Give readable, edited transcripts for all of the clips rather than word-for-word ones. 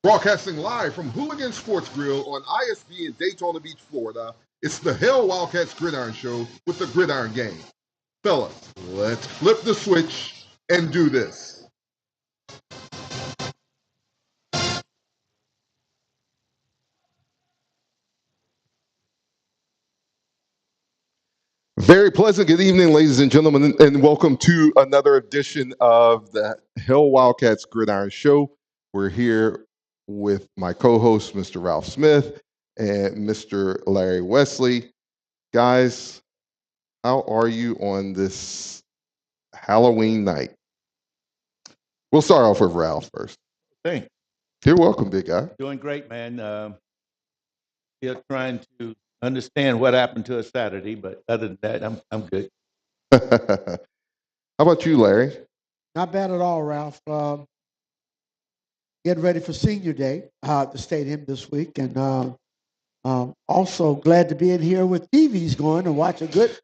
Broadcasting live from Houligans Sports Grill on ISB in Daytona Beach, Florida, it's the Hail Wildcats Gridiron Show with the Gridiron Gang. Fellas, let's flip the switch and do this. Very pleasant good evening, ladies and gentlemen, and welcome to another edition of the Hail Wildcats Gridiron Show. We're here with my co-host, Mr. Ralph Smith, and Mr. Larry Wesley. Guys, how are you on this Halloween night? We'll start off with Ralph first. Thanks. You're welcome, big guy. Doing great, man. Still trying to understand what happened to us Saturday, but other than that, I'm good. How about you, Larry? Not bad at all, Ralph. Getting ready for Senior Day at the stadium this week, and also glad to be in here with TVs going and watch a good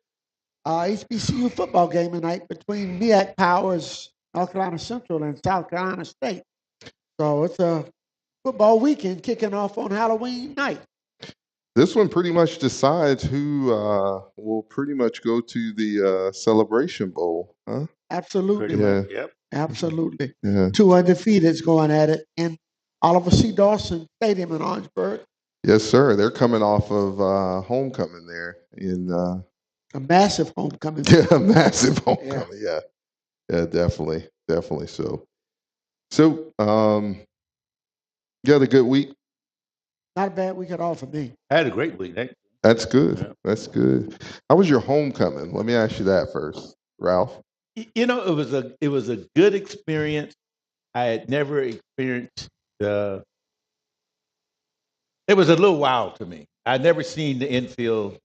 HBCU football game tonight between MEAC Powers, North Carolina Central, and South Carolina State. So it's a football weekend kicking off on Halloween night. This one pretty much decides who will pretty much go to the Celebration Bowl, huh? Absolutely. Yeah. Yep. Absolutely. Yeah. 2 undefeateds going at it in Oliver C. Dawson Stadium in Orangeburg. Yes, sir. They're coming off of homecoming there in A massive homecoming. yeah, massive homecoming. Yeah, definitely so. So, you had a good week. Not a bad week at all for me. I had a great week. That's good. Yeah. That's good. How was your homecoming? Let me ask you that first, Ralph. You know, it was a good experience. I had never experienced. It was a little wild to me. I'd never seen the infield.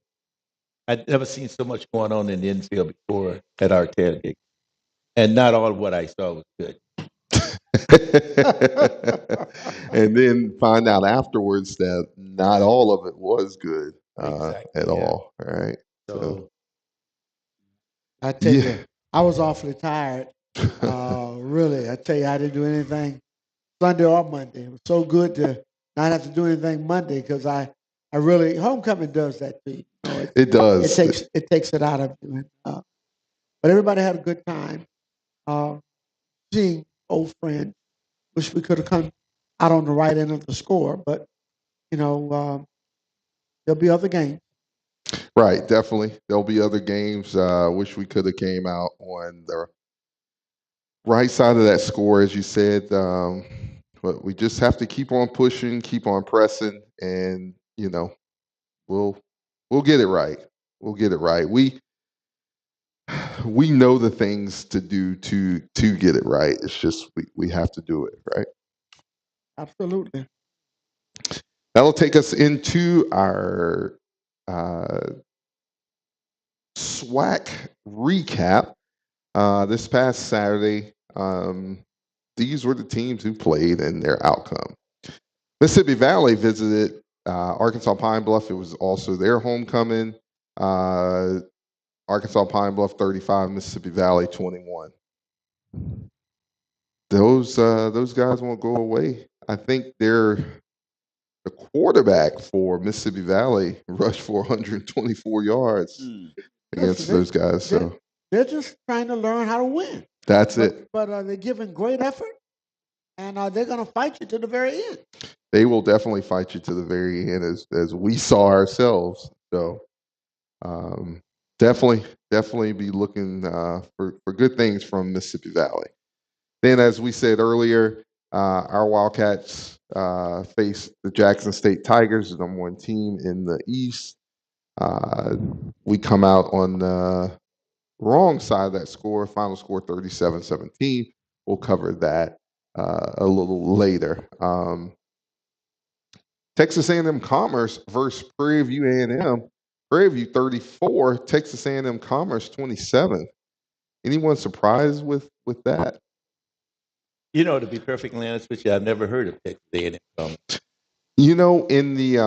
I'd never seen so much going on in the infield before at our tailgate, and not all of what I saw was good. And then find out afterwards that not all of it was good Exactly, at yeah. all. All right. So I tell you, I was awfully tired. Really, I tell you, I didn't do anything Sunday or Monday. It was so good to not have to do anything Monday because I really homecoming does that to you. You know, it does. it takes it out of you. But everybody had a good time. Seeing old friends. Wish we could have come out on the right end of the score, but you know, there'll be other games. Right, definitely. There'll be other games. Wish we could have came out on the right side of that score, as you said. But we just have to keep on pushing, keep on pressing, and you know, we'll get it right. We'll get it right. We know the things to do to get it right. It's just we have to do it, right? Absolutely. That'll take us into our SWAC recap. This past Saturday, these were the teams who played and their outcome. Mississippi Valley visited Arkansas Pine Bluff. It was also their homecoming. Arkansas Pine Bluff 35, Mississippi Valley 21. Those guys won't go away. I think the quarterback for Mississippi Valley rushed for 124 yards against those guys. So they're just trying to learn how to win. That's it. But they're giving great effort, and they're going to fight you to the very end. They will definitely fight you to the very end, as we saw ourselves. So definitely be looking for good things from Mississippi Valley. Then, as we said earlier, our Wildcats face the Jackson State Tigers, the number 1 team in the East. We come out on the wrong side of that score, final score 37-17. We'll cover that a little later. Texas A&M Commerce versus Prairie View A&M. Prairie View 34, Texas A&M Commerce 27. Anyone surprised with that? You know, to be perfectly honest with you, I've never heard of Texas A&M Commerce. You know, in the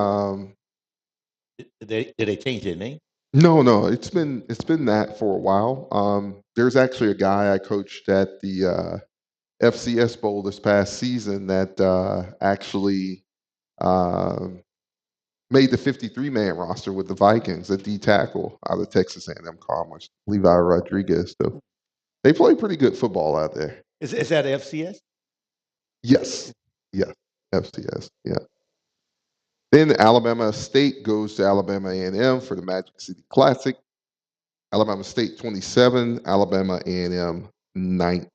Did they change their name? No, it's been that for a while. There's actually a guy I coached at the FCS Bowl this past season that actually um made the 53-man roster with the Vikings, a D tackle out of Texas A&M Commerce, Levi Rodriguez. So they play pretty good football out there. Is that FCS? Yes, yes, FCS, yeah. Then Alabama State goes to Alabama A&M for the Magic City Classic. Alabama State 27, Alabama A&M 19.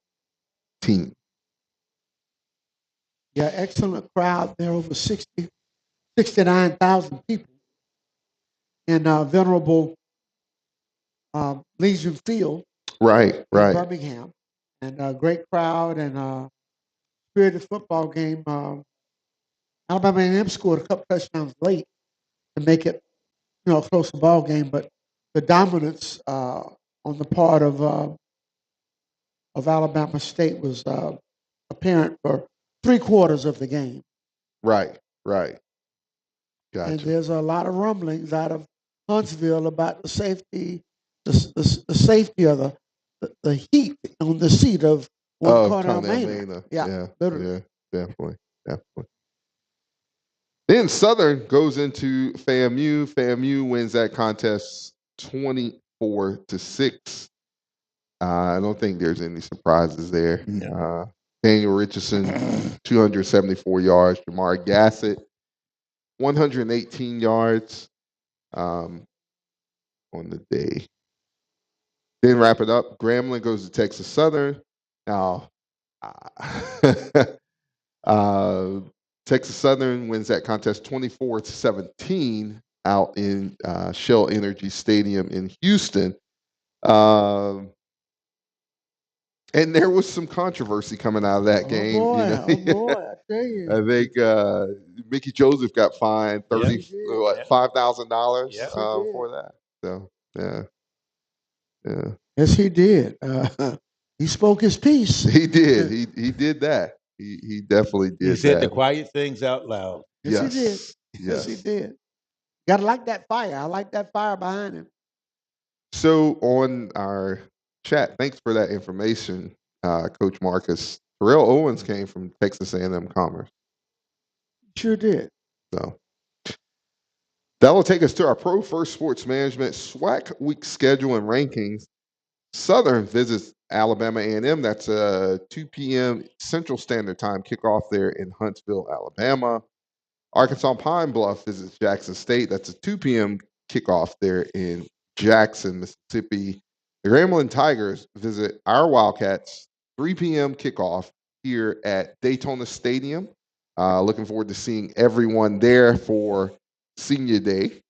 Yeah, excellent crowd there, over 69,000 people in venerable Legion Field Right, in right. Birmingham. And a great crowd and spirited football game. Alabama A&M scored a couple touchdowns late to make it, a close ball game, but the dominance on the part of Alabama State was apparent for 3/4 of the game. Right, right. And Gotcha. there's a lot of rumblings out of Huntsville about the safety, the safety of the heat on the seat of one Cornell Maynard. Yeah, literally. yeah, definitely, definitely. Then Southern goes into FAMU. FAMU wins that contest 24-6. I don't think there's any surprises there. No. Daniel Richardson, 274 yards. Jamar Gassett, 118 yards on the day. Then wrap it up. Grambling goes to Texas Southern. Now, Texas Southern wins that contest 24-17 out in Shell Energy Stadium in Houston. And there was some controversy coming out of that game. Boy, I tell you. I think Mickey Joseph got fined $5,000 for that. So yeah. Yes, he did. He spoke his piece. He did. He did that. He definitely did. He said that. the quiet things out loud. Yes, he did. Yes, he did. Gotta like that fire. I like that fire behind him. So on our chat, thanks for that information, Coach Marcus. Terrell Owens came from Texas A&M Commerce. Sure did. So that will take us to our Pro First Sports Management SWAC week schedule and rankings. Southern visits Alabama A&M. That's a 2 p.m. Central Standard Time kickoff there in Huntsville, Alabama. Arkansas Pine Bluff visits Jackson State. That's a 2 p.m. kickoff there in Jackson, Mississippi. The Grambling Tigers visit our Wildcats, 3 p.m. kickoff here at Daytona Stadium. Looking forward to seeing everyone there for Senior Day.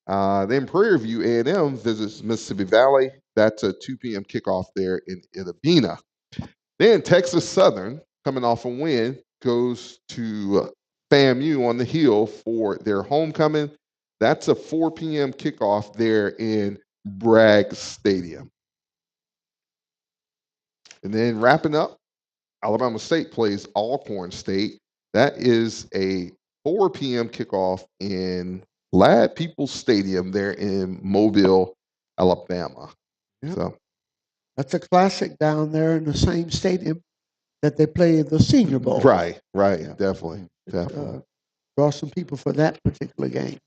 Then Prairie View A&M visits Mississippi Valley. That's a 2 p.m. kickoff there in Itabena. Then Texas Southern, coming off a win, goes to FAMU on the hill for their homecoming. That's a 4 p.m. kickoff there in Bragg Stadium. And then wrapping up, Alabama State plays Alcorn State. That is a 4 p.m. kickoff in Lad Peoples Stadium there in Mobile, Alabama. Yep. So that's a classic down there in the same stadium that they play the Senior Bowl. Right, Yeah. definitely. Draw some people for that particular game.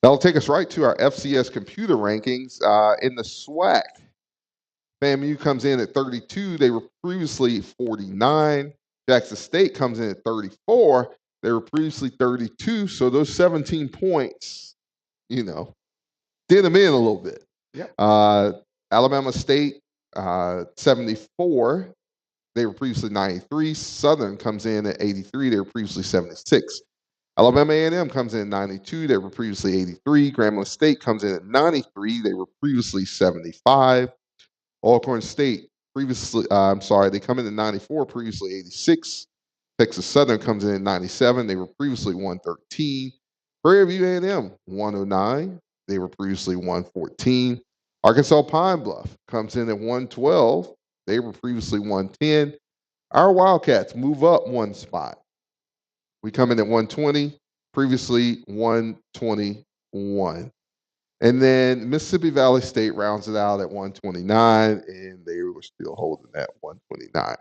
That'll take us right to our FCS computer rankings. In the SWAC, FAMU comes in at 32. They were previously 49. Jackson State comes in at 34. They were previously 32. So those 17 points, did them in a little bit. Yep. Alabama State, 74. They were previously 93. Southern comes in at 83. They were previously 76. Alabama A&M comes in at 92. They were previously 83. Grambling State comes in at 93. They were previously 75. Alcorn State they come in at 94, previously 86. Texas Southern comes in at 97. They were previously 113. Prairie View A&M, 109. They were previously 114. Arkansas Pine Bluff comes in at 112. They were previously 110. Our Wildcats move up one spot. We come in at 120, previously 124. 101. And then Mississippi Valley State rounds it out at 129, and they were still holding that 129.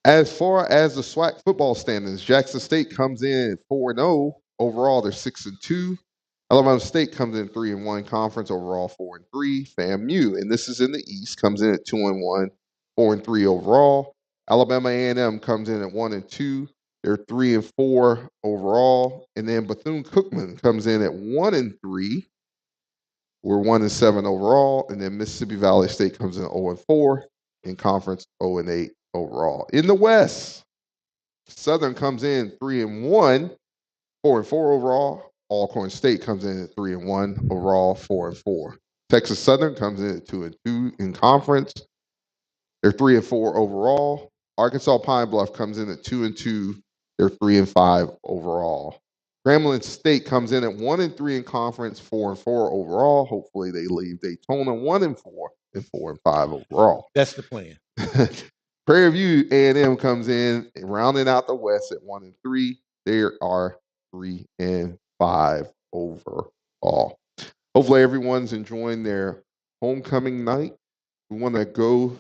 As far as the SWAC football standings, Jackson State comes in at 4-0. Overall, they're 6-2. Alabama State comes in 3-1 conference, overall 4-3. FAMU, and this is in the East, comes in at 2-1, 4-3 overall. Alabama A&M comes in at 1-2. They're 3-4 overall. And then Bethune-Cookman comes in at 1-3. We're 1-7 overall. And then Mississippi Valley State comes in at 0-4 in conference, 0-8 overall. In the West, Southern comes in 3-1, 4-4 overall. Alcorn State comes in at 3-1 overall, 4-4. Texas Southern comes in at 2-2 in conference. They're 3-4 overall. Arkansas Pine Bluff comes in at 2-2. They're 3-5 overall. Grambling State comes in at 1-3 in conference, 4-4 overall. Hopefully they leave Daytona 1-4 and 4-5 overall. That's the plan. Prairie View A&M comes in rounding out the West at 1-3. They are 3-5 overall. Hopefully everyone's enjoying their homecoming night. We want to go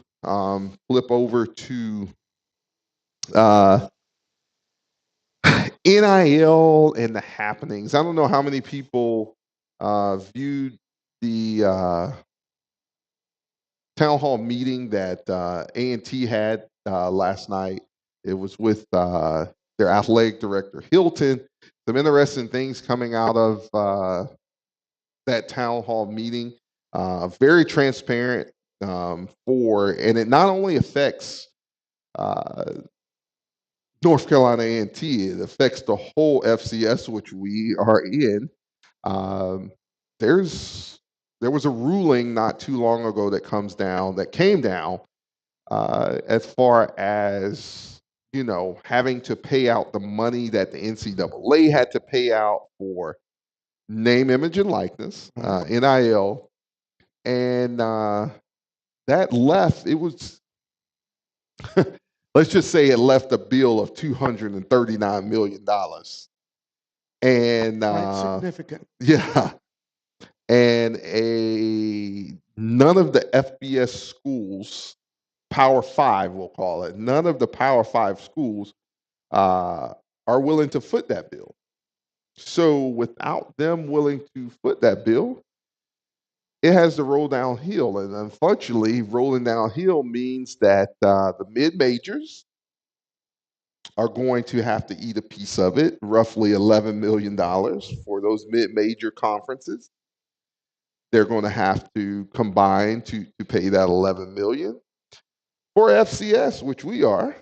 flip over to NIL and the happenings. I don't know how many people viewed the town hall meeting that A&T had last night. It was with their athletic director, Hilton. Some interesting things coming out of that town hall meeting. Very transparent and it not only affects North Carolina A&T, it affects the whole FCS, which we are in. There was a ruling not too long ago that came down as far as, having to pay out the money that the NCAA had to pay out for name, image, and likeness, NIL. And that left, it was, let's just say it left a bill of $239 million. And Quite significant. yeah. And none of the FBS schools, Power 5 we'll call it, none of the Power 5 schools are willing to foot that bill. So without them willing to foot that bill, it has to roll downhill. And unfortunately, rolling downhill means that the mid-majors are going to have to eat a piece of it, roughly $11 million for those mid-major conferences. They're going to have to combine to pay that $11 million. For FCS, which we are,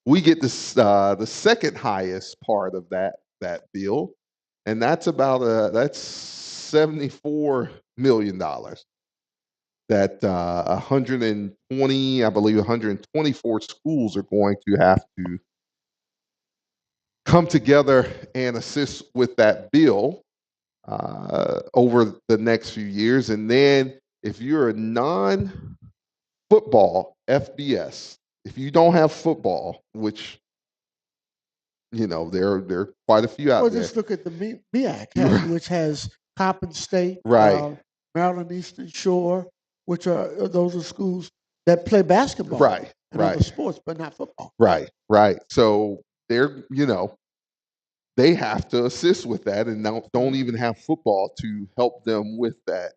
we get this, the second highest part of that bill, and that's about that's $74 million. That 120, I believe 124 schools are going to have to come together and assist with that bill over the next few years. And then if you're a non-football FBS, if you don't have football, which there are quite a few out there. Well, just look at the MEAC, which has Coppin State, right, Maryland Eastern Shore, which those are schools that play basketball, right, and right, other sports, but not football. Right, right. So they're they have to assist with that, and don't even have football to help them with that.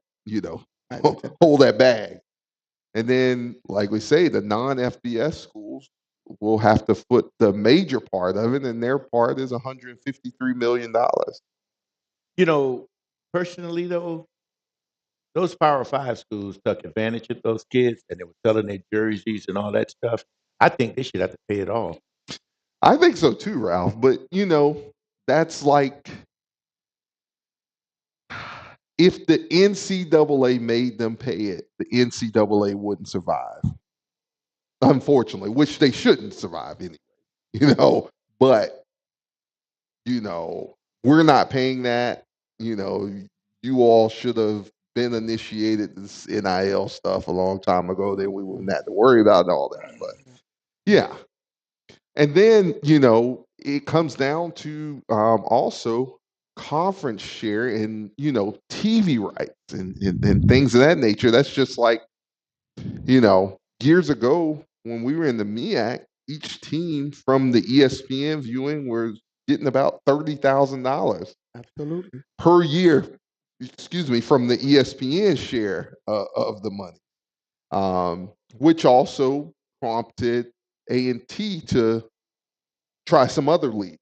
Hold that bag. And then, like we say, the non-FBS schools will have to foot the major part of it, and their part is $153 million. Personally though, those Power 5 schools took advantage of those kids, and they were selling their jerseys and all that stuff. I think they should have to pay it all. I think so too, Ralph. But that's like, if the NCAA made them pay it, the NCAA wouldn't survive. Unfortunately, which they shouldn't survive anyway. But we're not paying that. You all should have been initiated this NIL stuff a long time ago. Then we wouldn't have to worry about all that. But yeah. And then, it comes down to also conference share and TV rights and things of that nature. That's just like years ago when we were in the MEAC, each team from the ESPN viewing was getting about $30,000 Absolutely. per year. Excuse me, from the ESPN share of the money, which also prompted A&T to try some other leagues.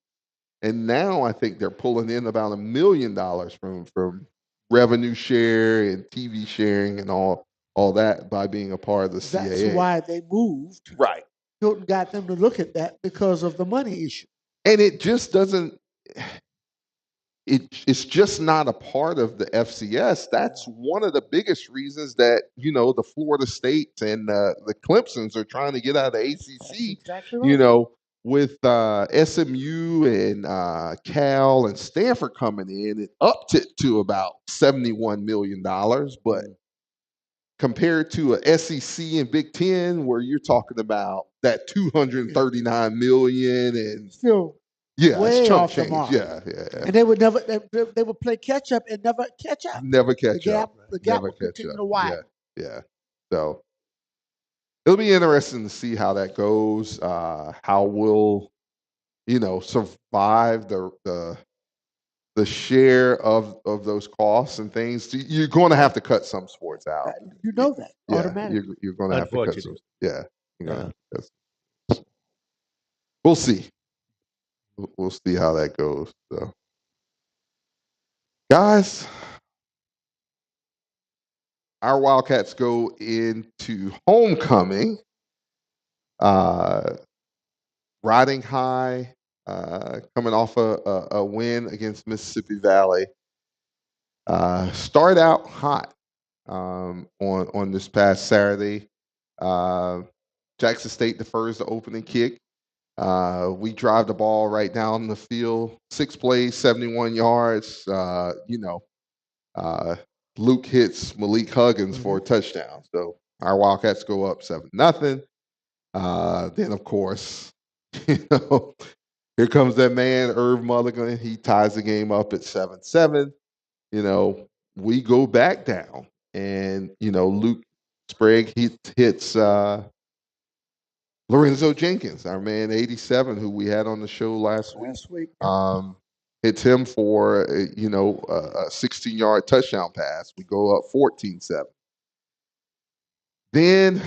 And now I think they're pulling in about $1 million from revenue share and TV sharing and all that by being a part of the CAA. That's why they moved. Right. Hilton got them to look at that because of the money issue. And it just doesn't. It's just not a part of the FCS. That's one of the biggest reasons that the Florida States and the Clemsons are trying to get out of the ACC. That's exactly right. With SMU and Cal and Stanford coming in, it upped it to about $71 million. But compared to a SEC and Big Ten, where you're talking about that $239 million and Still yeah, way it's chump off the change. mark. Yeah. And they would never they would play catch up and never catch up. Never catch up. The gap Never would catch continue up. to widen. Yeah. So it'll be interesting to see how that goes. How we'll, survive the share of those costs and things. You're going to have to cut some sports out. You know that automatically. You're going to have to cut some. Unfortunately. Yeah. You're gonna have to cut some. We'll see. We'll see how that goes. So, guys, our Wildcats go into homecoming, riding high, coming off a win against Mississippi Valley. Start out hot on this past Saturday. Jackson State defers the opening kick. We drive the ball right down the field, 6 plays, 71 yards. Luke hits Malik Huggins for a touchdown. So our Wildcats go up 7-0. Then, of course, here comes that man, Irv Mulligan. He ties the game up at 7-7. We go back down. And, Luke Sprague hits Lorenzo Jenkins, our man 87, who we had on the show last week. Hits him for a 16-yard touchdown pass. We go up 14-7. Then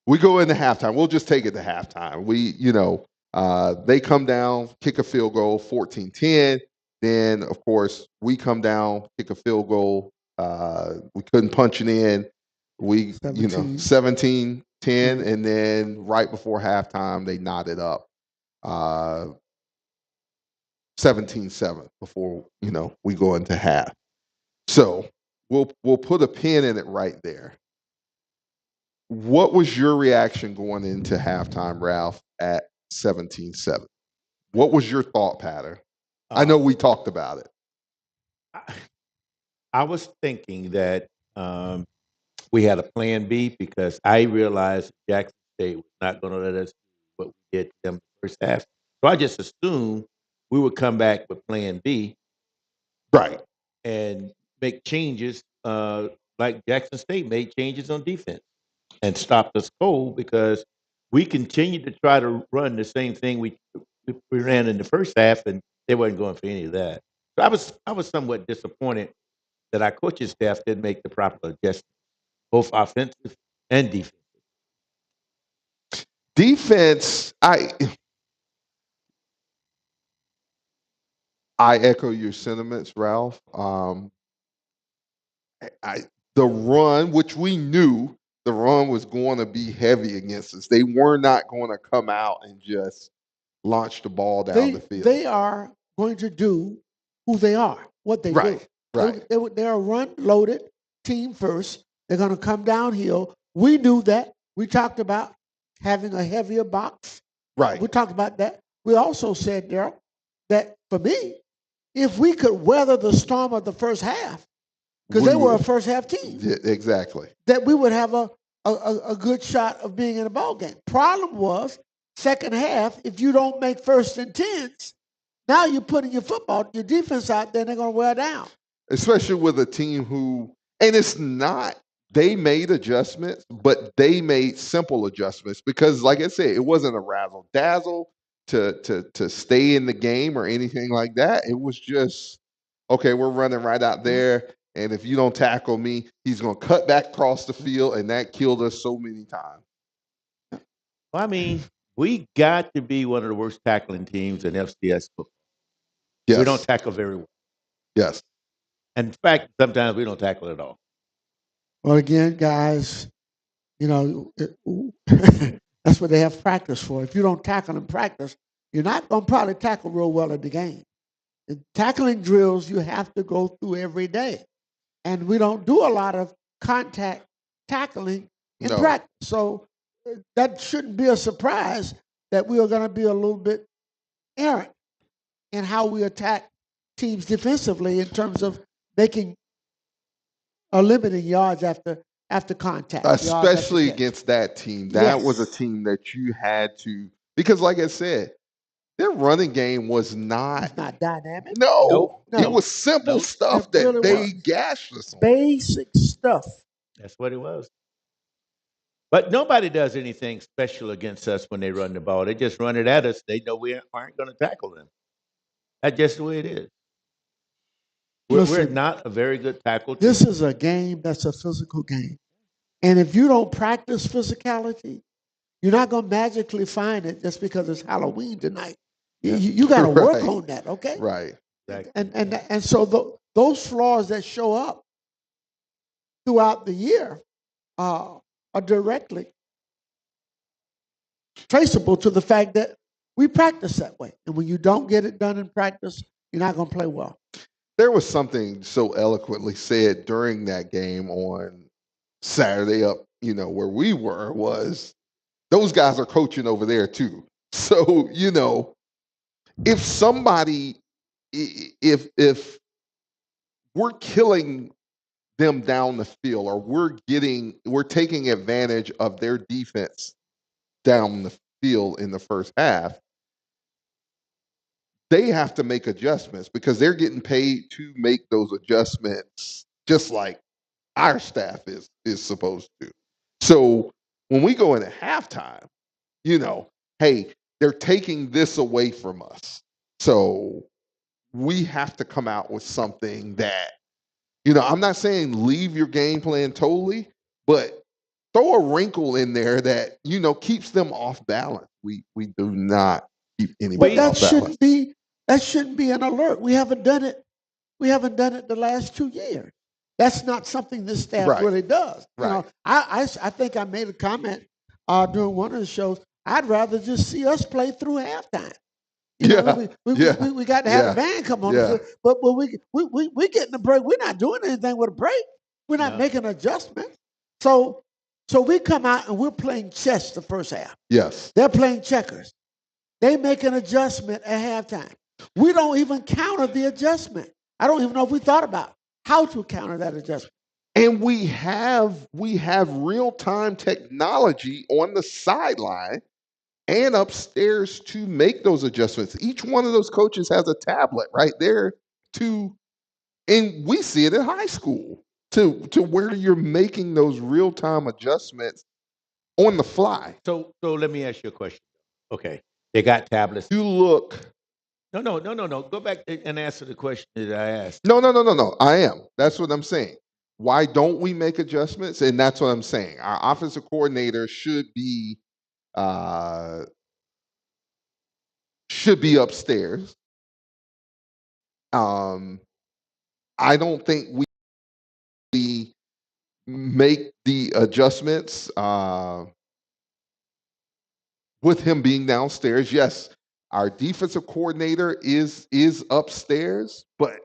we go into halftime. We'll just take it to halftime. They come down, kick a field goal, 14-10. Then, of course, we come down, kick a field goal. We couldn't punch it in. We, 17-10, and then right before halftime, they knotted up 17-7 before, we go into half. So we'll put a pin in it right there. What was your reaction going into halftime, Ralph, at 17-7? What was your thought pattern? I know we talked about it. I was thinking that we had a plan B because I realized Jackson State was not going to let us do what we did to them in the first half. So I just assumed we would come back with plan B. Right. And make changes like Jackson State made changes on defense and stopped us cold because we continued to try to run the same thing we ran in the first half, and they wasn't going for any of that. So I was somewhat disappointed that our coaching staff didn't make the proper adjustments, both offensive and defensive. Defense, I echo your sentiments, Ralph. The run, which we knew the run was going to be heavy against us. They were not going to come out and just launch the ball down the field. They are going to do who they are, what they do. Right. They're a run-loaded team first. They're going to come downhill. We knew that. We talked about having a heavier box. Right. We talked about that. We also said, Daryl, that for me, if we could weather the storm of the first half, because they were a first half team. Yeah, exactly. That we would have a a good shot of being in a ball game. Problem was, second half, if you don't make 1st and 10s, now you're putting your defense out there, and they're going to wear down. Especially with a team who, and it's not, they made adjustments, but they made simple adjustments because, like I said, it wasn't a razzle dazzle to stay in the game or anything like that. It was just, okay, we're running right out there, and if you don't tackle me, he's going to cut back across the field, and that killed us so many times. Well, I mean, we got to be one of the worst tackling teams in FCS football. Yes. We don't tackle very well. Yes. And in fact, sometimes we don't tackle at all. Well, again, guys, you know, that's what they have practice for. If you don't tackle in practice, you're not going to probably tackle real well in the game. The tackling drills you have to go through every day. And we don't do a lot of contact tackling in practice. So that shouldn't be a surprise that we are going to be a little bit errant in how we attack teams defensively in terms of making or limiting yards after contact. Especially against that team. That was a team that you had to, because like I said, their running game was not dynamic. No. It was simple stuff that really they gashed us on. Basic stuff. That's what it was. But nobody does anything special against us when they run the ball. They just run it at us. They know we aren't going to tackle them. That's just the way it is. We're not a very good tackle team. This is a game that's a physical game. And if you don't practice physicality, you're not going to magically find it just because it's Halloween tonight. You got to work on that, okay? Right. Exactly. And so those flaws that show up throughout the year are directly traceable to the fact that we practice that way. And when you don't get it done in practice, you're not going to play well. There was something so eloquently said during that game on Saturday up, where we were, was those guys are coaching over there too. So, if somebody, if we're killing them down the field, or we're taking advantage of their defense down the field in the first half, they have to make adjustments because they're getting paid to make those adjustments, just like our staff is supposed to. So when we go into halftime, hey, they're taking this away from us. So we have to come out with something that, I'm not saying leave your game plan totally, but throw a wrinkle in there that, keeps them off balance. We do not keep anybody off balance. That shouldn't be an alert. We haven't done it. We haven't done it the last 2 years. That's not something this staff really does. Right. I think I made a comment during one of the shows. I'd rather just see us play through halftime. We got to have a band come on. Yeah. But when we getting a break, we're not doing anything with a break. We're not making adjustments. So we come out and we're playing chess the first half. Yes. They're playing checkers. They make an adjustment at halftime. We don't even counter the adjustment. I don't even know if we thought about how to counter that adjustment. And we have real-time technology on the sideline and upstairs to make those adjustments. Each one of those coaches has a tablet right there and we see it in high school to where you're making those real-time adjustments on the fly. So let me ask you a question. Okay, they got tablets. You look. No. Go back and answer the question that I asked. No. I am. That's what I'm saying. Why don't we make adjustments? And that's what I'm saying. Our offensive coordinator should be upstairs. I don't think we make the adjustments with him being downstairs. Yes, our defensive coordinator is upstairs, but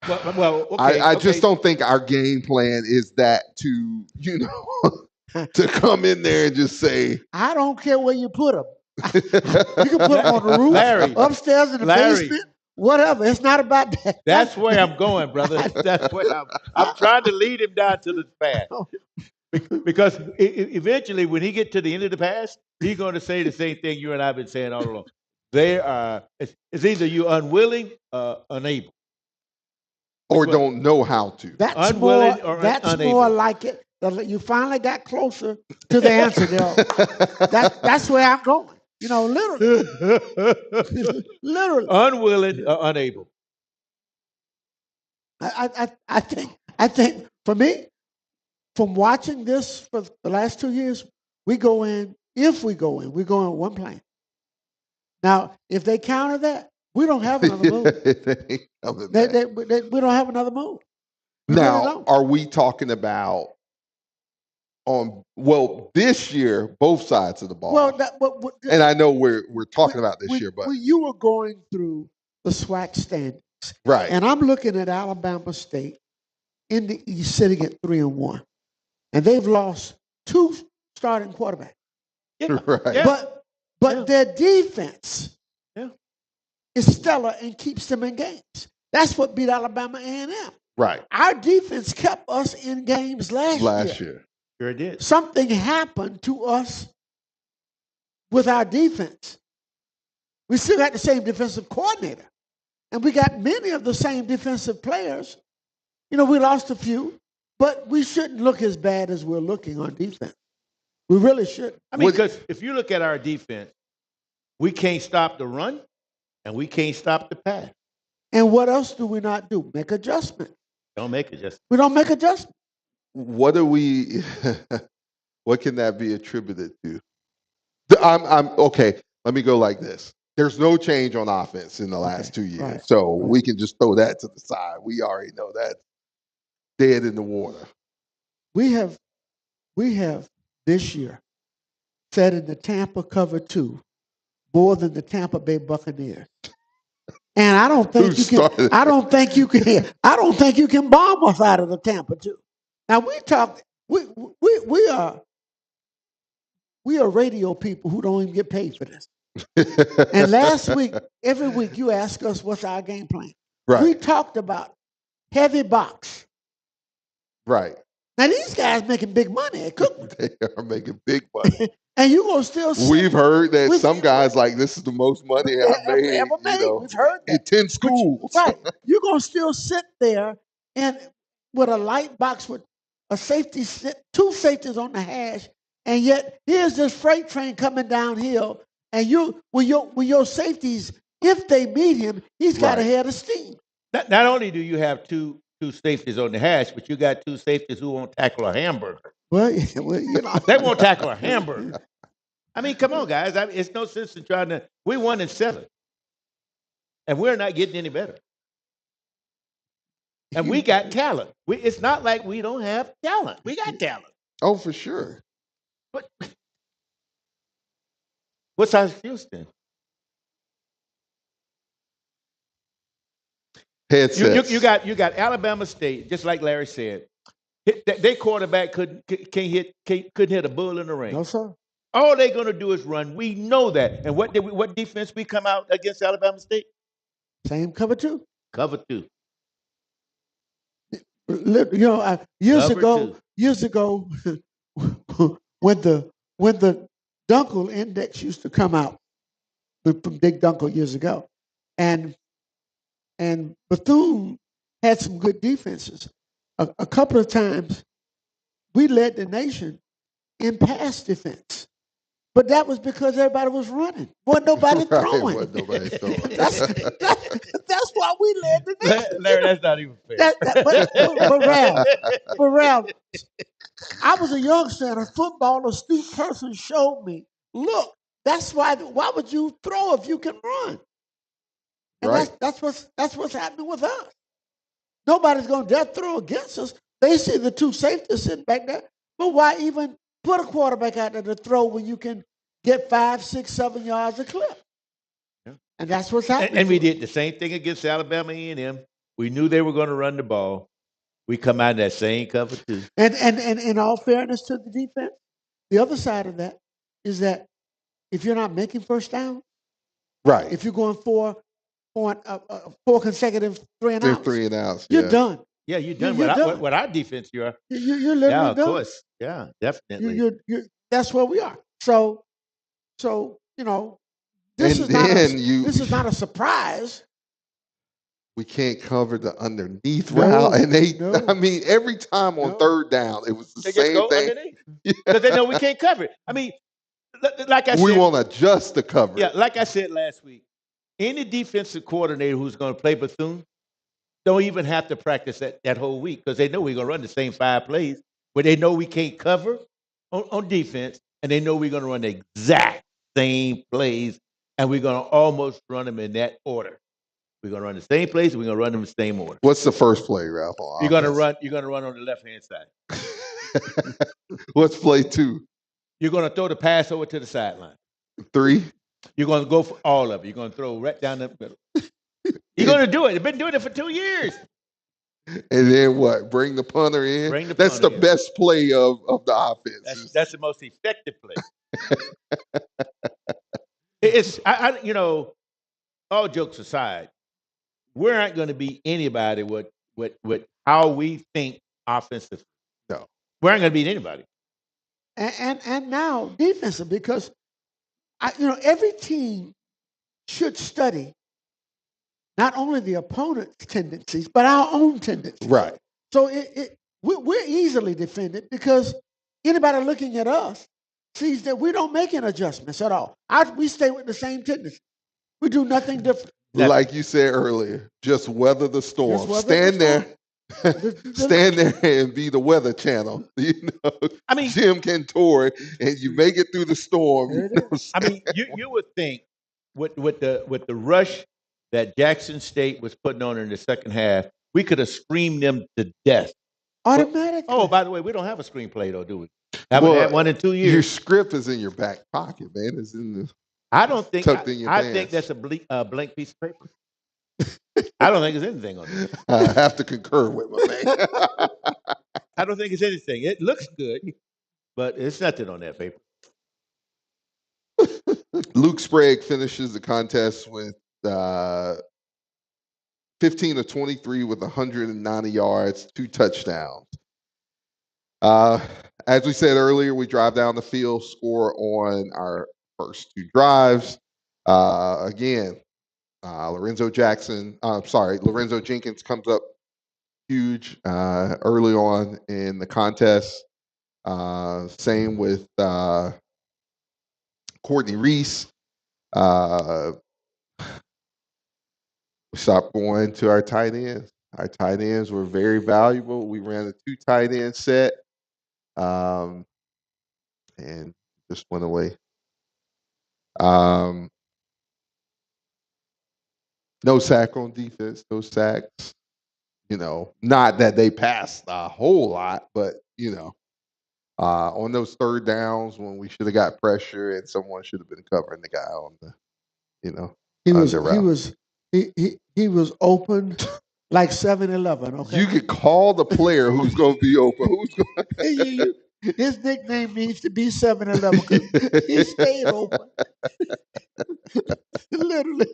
I just don't think our game plan is that to to come in there and just say, I don't care where you put them. You can put them on the roof, upstairs in the basement, whatever. It's not about that. That's where I'm going, brother. That's where I'm trying to lead him down to the path. Because eventually, when he get to the end of the pass, he's going to say the same thing you and I've been saying all along. It's either you unwilling or unable. Or don't know how to. That's Unwilling more. or That's unable. more like it. You finally got closer to the answer, Daryl. That's where I'm going. You know, literally, literally. Unwilling or unable. I think for me, from watching this for the last 2 years, we go in. If we go in, we go in one plan. Now, if they counter that, we don't have another move. We don't have another move. We really Now, don't. are we talking about this year, both sides of the ball? Well, and I know we're talking about this year, but when you were going through the SWAC standings, right, and I'm looking at Alabama State in the East sitting at 3-1, and they've lost 2 starting quarterbacks. Yeah. right. Yeah. But their defense is stellar and keeps them in games. That's what beat Alabama A&M. Right. Our defense kept us in games last year. Sure did. Something happened to us with our defense. We still got the same defensive coordinator, and we got many of the same defensive players. You know, we lost a few, but we shouldn't look as bad as we're looking on defense. We really should. I mean, because if you look at our defense, we can't stop the run, and we can't stop the pass. And what else do we not do? Make adjustments. Don't make adjustments. We don't make adjustments. What do we? What can that be attributed to? I'm okay. Let me go like this. There's no change on offense in the last 2 years, so we can just throw that to the side. We already know that's dead in the water. We have this year said in the Tampa cover 2 more than the Tampa Bay Buccaneers. And I don't think you can. I don't think you can. I don't think you can bomb us out of the Tampa 2. Now we talk. We are radio people who don't even get paid for this. And last week, every week, you ask us what's our game plan. Right. We talked about heavy box. Right. Now these guys making big money at Cookman. They are making big money. And you gonna still sit. We've heard that some guys like this is the most money I've made. Ever made. You know, we've heard that. in 10 schools. Right. You're gonna still sit there and with a light box with a safety, 2 safeties on the hash, and yet here's this freight train coming downhill, and when your safeties, if they meet him, he's got a head of steam. Not only do you have two safeties on the hash, but you got 2 safeties who won't tackle a hamburger. Well, you know. They won't tackle a hamburger. I mean, come on, guys. It's no sense in trying to. We 1-7, and we're not getting any better. And we got talent. It's not like we don't have talent. We got talent. Oh, for sure. But what's our excuse then? Headsets. You got Alabama State, just like Larry said. Their quarterback couldn't hit a bull in the ring. No, sir. All they're going to do is run. We know that. And what defense we come out against Alabama State? Same cover 2. Cover 2. You know, years ago, when the Dunkel Index used to come out from Big Dunkel years ago, and Bethune had some good defenses. A couple of times, we led the nation in pass defense. But that was because everybody was running. Wasn't nobody throwing. Wasn't nobody throwing. That's why we led the nation. Larry, that's not even fair. But Ralph, I was a youngster and a football astute person showed me, look, that's why would you throw if you can run? And that's what's happening with us. Nobody's going to death throw against us. They see the 2 safeties sitting back there. But why even put a quarterback out there to throw when you can get 5, 6, 7 yards a clip? Yeah. And that's what's happening. And we did the same thing against Alabama A&M. We knew they were going to run the ball. We come out in that same cover 2. And in all fairness to the defense, the other side of that is that if you're not making first down, right? If you're going for 4 consecutive 3 and They're outs. 3 and outs. You're Yeah. done. Yeah, you're done. You're done. What our defense you are. You're literally Yeah, of done. course. Yeah, definitely. That's where we are. So you know, this And is not a surprise. we can't cover the underneath No, route, and no. I mean, every time on No. third down, it was the They just same go thing. underneath because they know we can't cover it. I mean, like I We said, won't adjust the coverage. yeah, like I said last week, any defensive coordinator who's going to play Bethune don't even have to practice that whole week because they know we're going to run the same 5 plays, but they know we can't cover on defense, and they know we're going to run the exact same plays, and we're going to almost run them in that order. We're going to run the same plays, and we're going to run them in the same order. What's the first play, Ralph? You're going to run on the left-hand side. What's play 2? You're going to throw the pass over to the sideline. 3? You're going to go for all of it. You're going to throw right down the middle. You're going to do it. They've been doing it for 2 years. And then what? Bring the punter in? That's the best play of the offense. That's the most effective play. It's all jokes aside, we aren't going to beat anybody with how we think offensive. No. We aren't going to beat anybody. And now defensive, because every team should study not only the opponent's tendencies, but our own tendencies. Right. So we're easily defended because anybody looking at us sees that we don't make any adjustments at all. We stay with the same tendency. We do nothing different. Like you said earlier, just weather the storm. Stand there and be the weather channel. I mean, Jim Cantor, and you make it through the storm. I mean, you would think with the rush that Jackson State was putting on in the second half, we could have screamed them to death. Automatically. Oh, by the way, we don't have a screenplay though, do we? Haven't had one in 2 years. Your script is in your back pocket, man. It's in the. I don't think. Tucked in your I pants. think that's a blank piece of paper. I don't think there's anything on it. I have to concur with my man. I don't think it's anything. It looks good, but it's nothing on that paper. Luke Sprague finishes the contest with 15 of 23 with 190 yards, 2 touchdowns. As we said earlier, we drive down the field, score on our first 2 drives. Again, Lorenzo Jenkins comes up huge early on in the contest. Same with Courtney Reese. We stopped going to our tight ends. Our tight ends were very valuable. We ran a 2 tight end set, and just went away. No sack on defense, no sacks. Not that they passed a whole lot, but on those third downs when we should have got pressure and someone should have been covering the guy on the, he was open like 7-Eleven. Okay, you could call the player who's going to be open. His nickname needs to be 7-Eleven because he stayed open. Literally.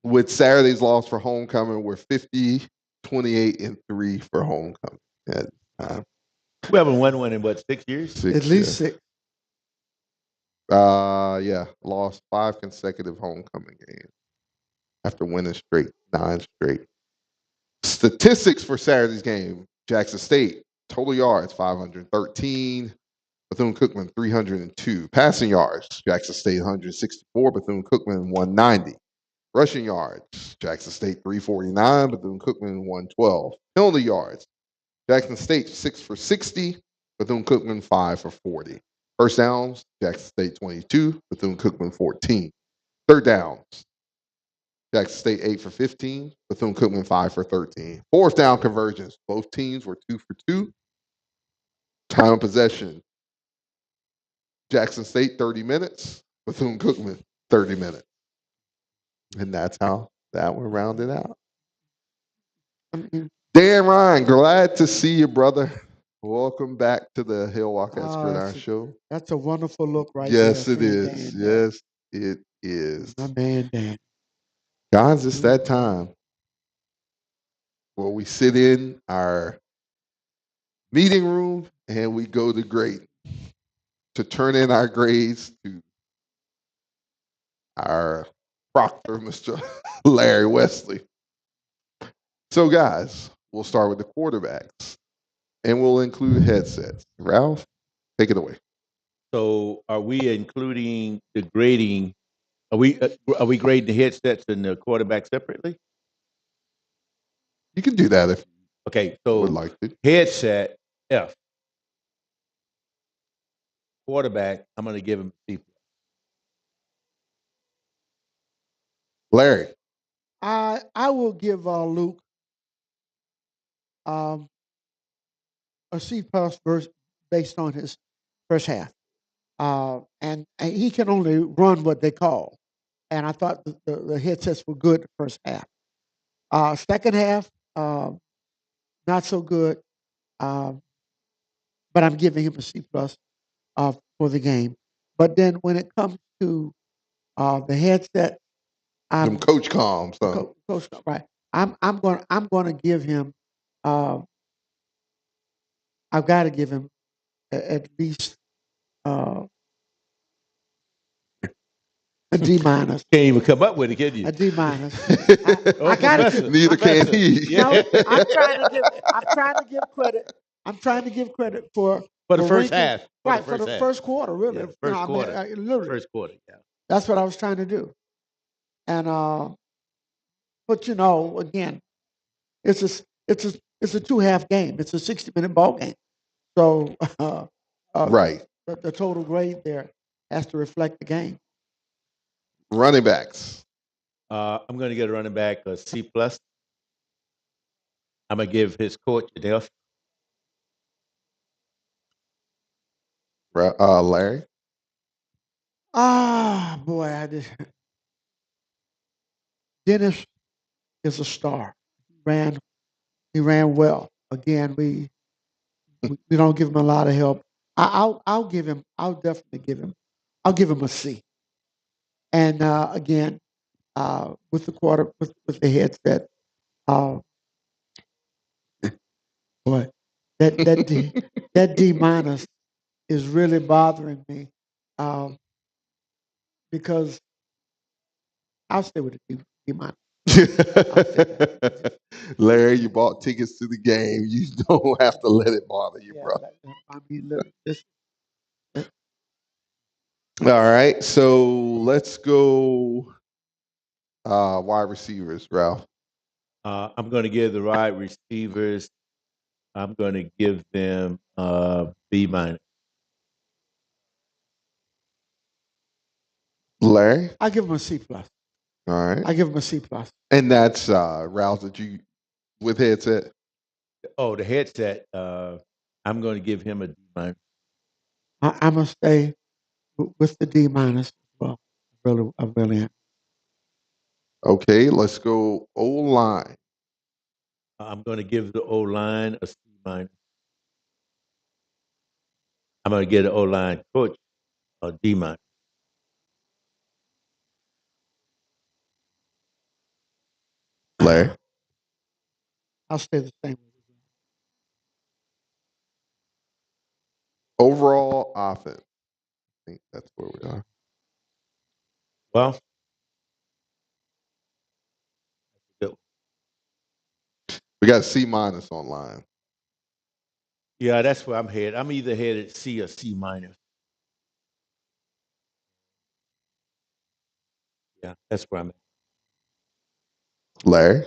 With Saturday's loss for homecoming, we're 50, 28, and 3 for homecoming. We haven't won one in 6 years? At least 6. Yeah, lost 5 consecutive homecoming games after winning 9 straight. Statistics for Saturday's game: Jackson State total yards 513, Bethune-Cookman 302. Passing yards: Jackson State 164, Bethune-Cookman 190. Rushing yards: Jackson State 349, Bethune-Cookman 112. Penalty yards: Jackson State 6 for 60, Bethune-Cookman 5 for 40. First downs: Jackson State 22, Bethune-Cookman 14. Third downs: Jackson State 8 for 15, Bethune-Cookman 5 for 13. Fourth down conversions: both teams were 2 for 2. Time of possession: Jackson State 30 minutes, Bethune-Cookman 30 minutes. And that's how that one rounded out. Dan Ryan, glad to see you, brother. Welcome back to the Hail Wildcats Gridiron Show. That's a wonderful look right yes, there. It is. Yes, it is. My man, Dan. Guys, it's that time where we sit in our meeting room and we go to grade to turn in our grades to our proctor, Mr. Larry Wesley. So, guys, we'll start with the quarterbacks and we'll include headsets. Ralph, take it away. So are we including the grading? Are we grading the headsets and the quarterback separately? You can do that if Okay, you would so like to. headset F. Quarterback, I'm going to give him C. Larry. I will give Luke a C plus based on his first half, and he can only run what they call. And I thought the headsets were good the first half. Second half, not so good, but I'm giving him a C plus for the game. But then when it comes to the headset, Them Coach Comms, huh? Coach, right? I'm going to give him. I've got to give him at least a D minus. Can't even come up with it, can you? A D minus. Oh, I got professor. to. Neither can he. Yeah. No, I'm trying to give credit. I'm trying to give credit for For the first ranking- half. right, for the first quarter, really. Yeah, first quarter. Literally, First quarter, yeah. that's what I was trying to do. And but again, it's a 2-half game. It's a 60-minute ball game. So Right. the total grade there has to reflect the game. Running backs. I'm going to get a running back a C plus. I'm going to give his coach an F. Larry. Boy, Dennis is a star. He ran well. Again, we don't give him a lot of help. I'll definitely give him. I'll give him a C. And again, with the with the headset, boy, that D minus is really bothering me, because I'll stay with the D minus. Larry, you bought tickets to the game. You don't have to let it bother you, bro. I mean, look, All right, so let's go wide receivers, Ralph. I'm going to give the wide receivers, I'm going to give them B minus. Larry. I give him a C plus. All right. I give him a C plus. And that's Ralph, that you with headset. Oh, the headset, I'm going to give him a D minus. I'm gonna stay with the D minus as well. I really am. Okay, let's go O line. I'm going to give the O line a C minus. I'm going to give the O line coach a D minus. Larry. I'll stay the same. Overall offense. I think that's where we are. Well, We got C minus online. yeah, that's where I'm headed. I'm either headed C or C minus. Yeah, that's where I'm at. Larry.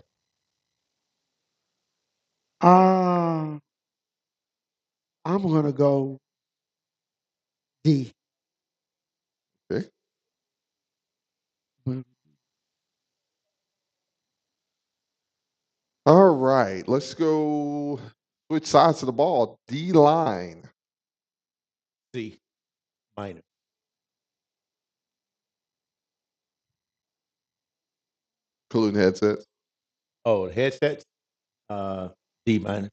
I'm gonna go D. Okay. All right, let's go switch sides of the ball. D line. C minus. Including headsets. Oh, the headsets, D minus.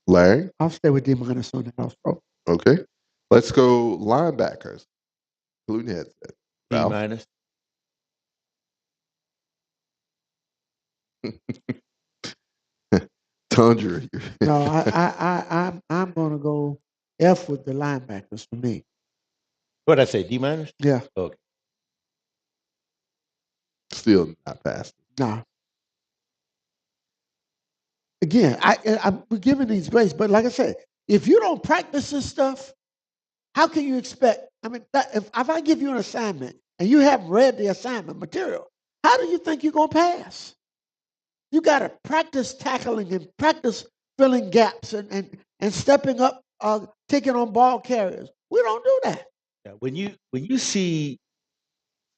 Larry. I'll stay with D minus on that also. Okay. Let's go linebackers. Including headsets. D Ralph. minus. Tundra. No, I'm going to go F with the linebackers for me. What'd I say? D minus? Yeah. Okay. Still not passing. No. Again, we're giving these grades, but like I said, if you don't practice this stuff, how can you expect? I mean, if I give you an assignment and you haven't read the assignment material, how do you think you're going to pass? You got to practice tackling and practice filling gaps and stepping up, taking on ball carriers. We don't do that. Yeah, when you see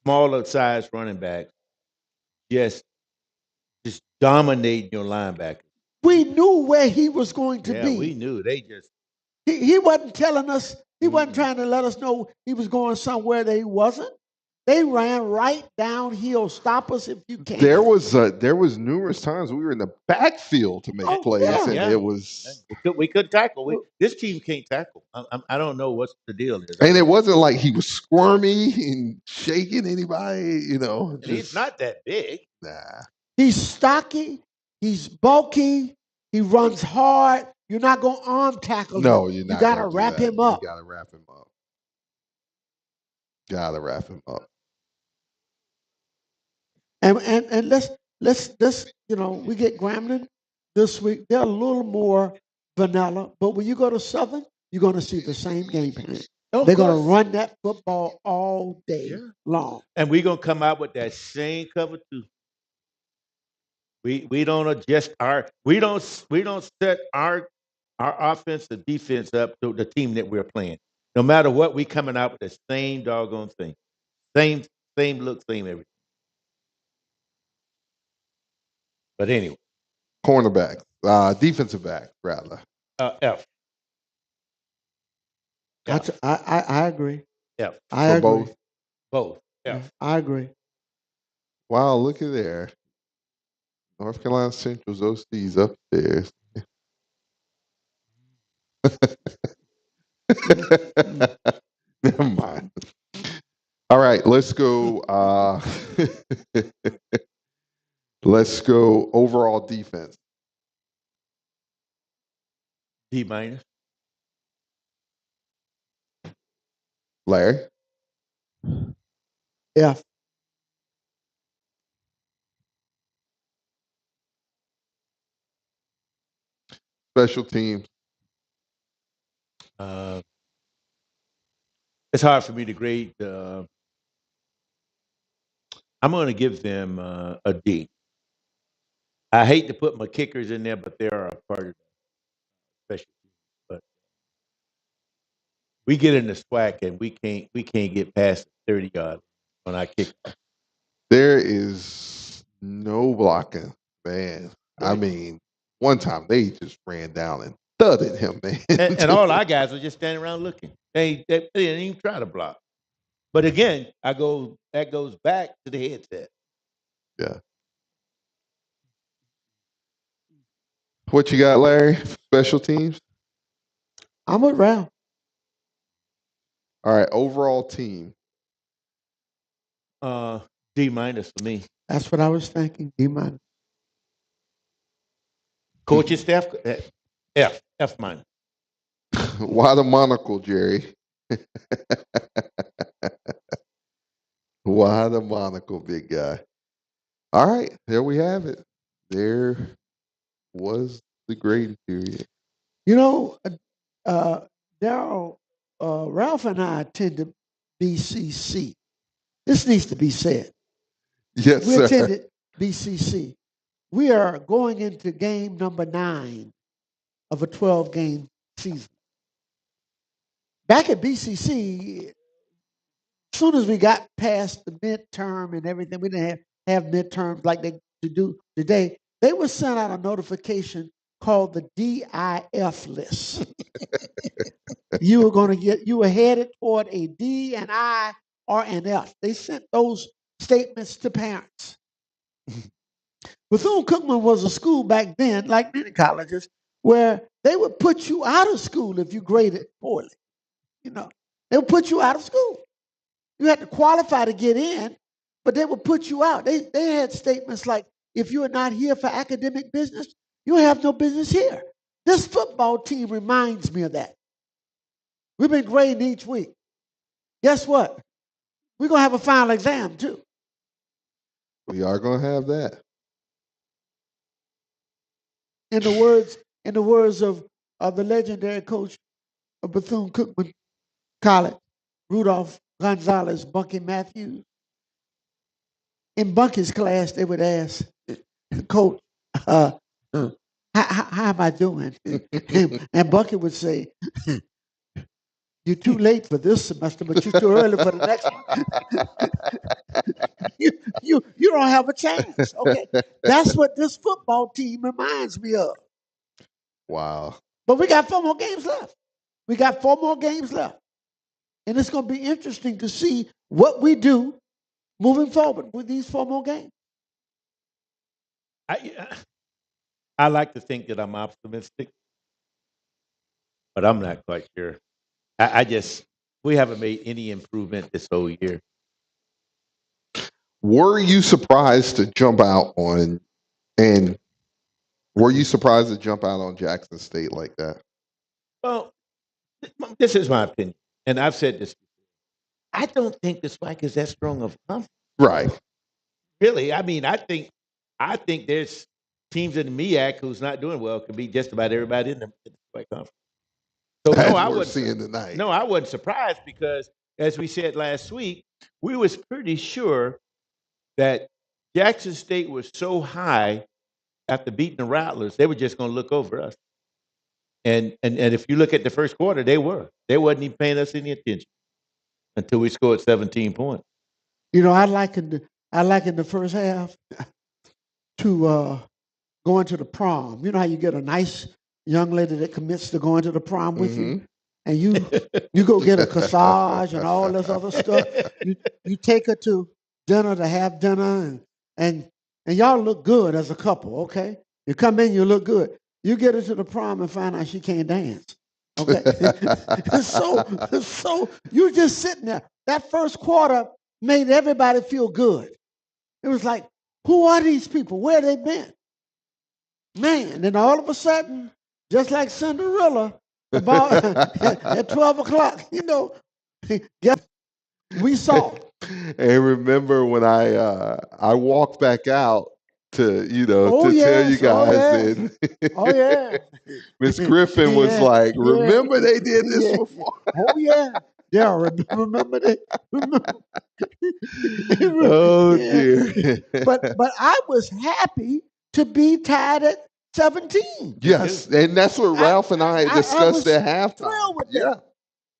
smaller size running backs just dominating your linebackers. We knew where he was going to be. We knew. They just he wasn't telling us. He wasn't trying to let us know he was going somewhere that he wasn't. They ran right downhill. Stop us if you can. There was numerous times we were in the backfield to make plays, and it was we couldn't tackle. This team can't tackle. I don't know what's the deal is. And it wasn't like he was squirmy and shaking anybody. He's not that big. Nah. He's stocky. He's bulky. He runs hard. You're not going to arm tackle him. No, you're not. You got to wrap him up. You got to wrap him up. Got to wrap him up. And let's we get Grambling this week. They're a little more vanilla, but when you go to Southern, you're going to see the same game plan. They're going to run that football all day long, and we're going to come out with that same cover too. We don't adjust we don't set our offense and defense up to the team that we're playing. No matter what, we coming out with the same doggone thing, same look, same everything. But anyway, cornerback, defensive back, rather. F. I agree. F. I agree. Both. F. I agree. Wow, look at there. North Carolina Central's OC's upstairs. Never mind. All right, let's go. Let's go overall defense. D minus. Larry? F. Special teams. It's hard for me to grade. I'm going to give them a D. I hate to put my kickers in there, but they are a part of the special teams. But we get in the SWAC and we can't get past 30 yards when I kick. There is no blocking, man. I mean, one time they just ran down and thudded him, man. And all our guys were just standing around looking. They didn't even try to block. But again, that goes back to the headset. Yeah. What you got, Larry? Special teams? I'm with Ralph. All right, overall team. D minus for me. That's what I was thinking. D minus. Coaching staff, F minus. Why the monocle, Jerry? Why the monocle, big guy? All right, there we have it. There was the grading period. Daryl, Ralph and I attended BCC. This needs to be said. Yes, we sir. attended BCC. We are going into game number 9 of a 12-game season. Back at BCC, as soon as we got past the midterm and everything, we didn't have midterms like they do today. They would send out a notification called the DIF list. You were headed toward a D, an I, or an F. They sent those statements to parents. Bethune-Cookman was a school back then, like many colleges, where they would put you out of school if you graded poorly. They would put you out of school. You had to qualify to get in, but they would put you out. They had statements like, if you are not here for academic business, you have no business here. This football team reminds me of that. We've been grading each week. Guess what? We're going to have a final exam, too. We are going to have that. In the words of the legendary coach of Bethune-Cookman College, Rudolph Gonzalez, Bunky Matthews. In Bunky's class, they would ask, Coach, how am I doing? And Bunky would say, you're too late for this semester, but you're too early for the next one. you don't have a chance. Okay, that's what this football team reminds me of. Wow. But we got 4 more games left. And it's going to be interesting to see what we do moving forward with these 4 more games. I like to think that I'm optimistic, but I'm not quite sure. We haven't made any improvement this whole year. Were you surprised to jump out on Jackson State like that? Well, this is my opinion, and I've said this. I don't think the SWAC is that strong of a conference. Right. Really, I mean, I think there's teams in the MEAC who's not doing well can beat just about everybody in the SWAC conference. So no, I wasn't seeing tonight. No, I wasn't surprised because, as we said last week, we was pretty sure that Jackson State was so high after beating the Rattlers, they were just going to look over us. And if you look at the first quarter, they wasn't even paying us any attention until we scored 17 points. You know, I likened the first half to going to the prom. You know how you get a nice young lady that commits to going to the prom with you, and you go get a corsage and all this other stuff. You take her to dinner to have dinner, and y'all look good as a couple. Okay, you come in, you look good. You get her to the prom and find out she can't dance. Okay, so you just sitting there. That first quarter made everybody feel good. It was like, who are these people? Where they been? Man, then all of a sudden, just like Cinderella, about at 12 o'clock, you know, we saw. And remember when I walked back out to tell you guys that Miss Griffin was like, remember they did this before. Oh yeah. Yeah, remember that? Oh dear. But I was happy to be tied at 17. Yes, and that's what Ralph and I discussed at halftime. With that.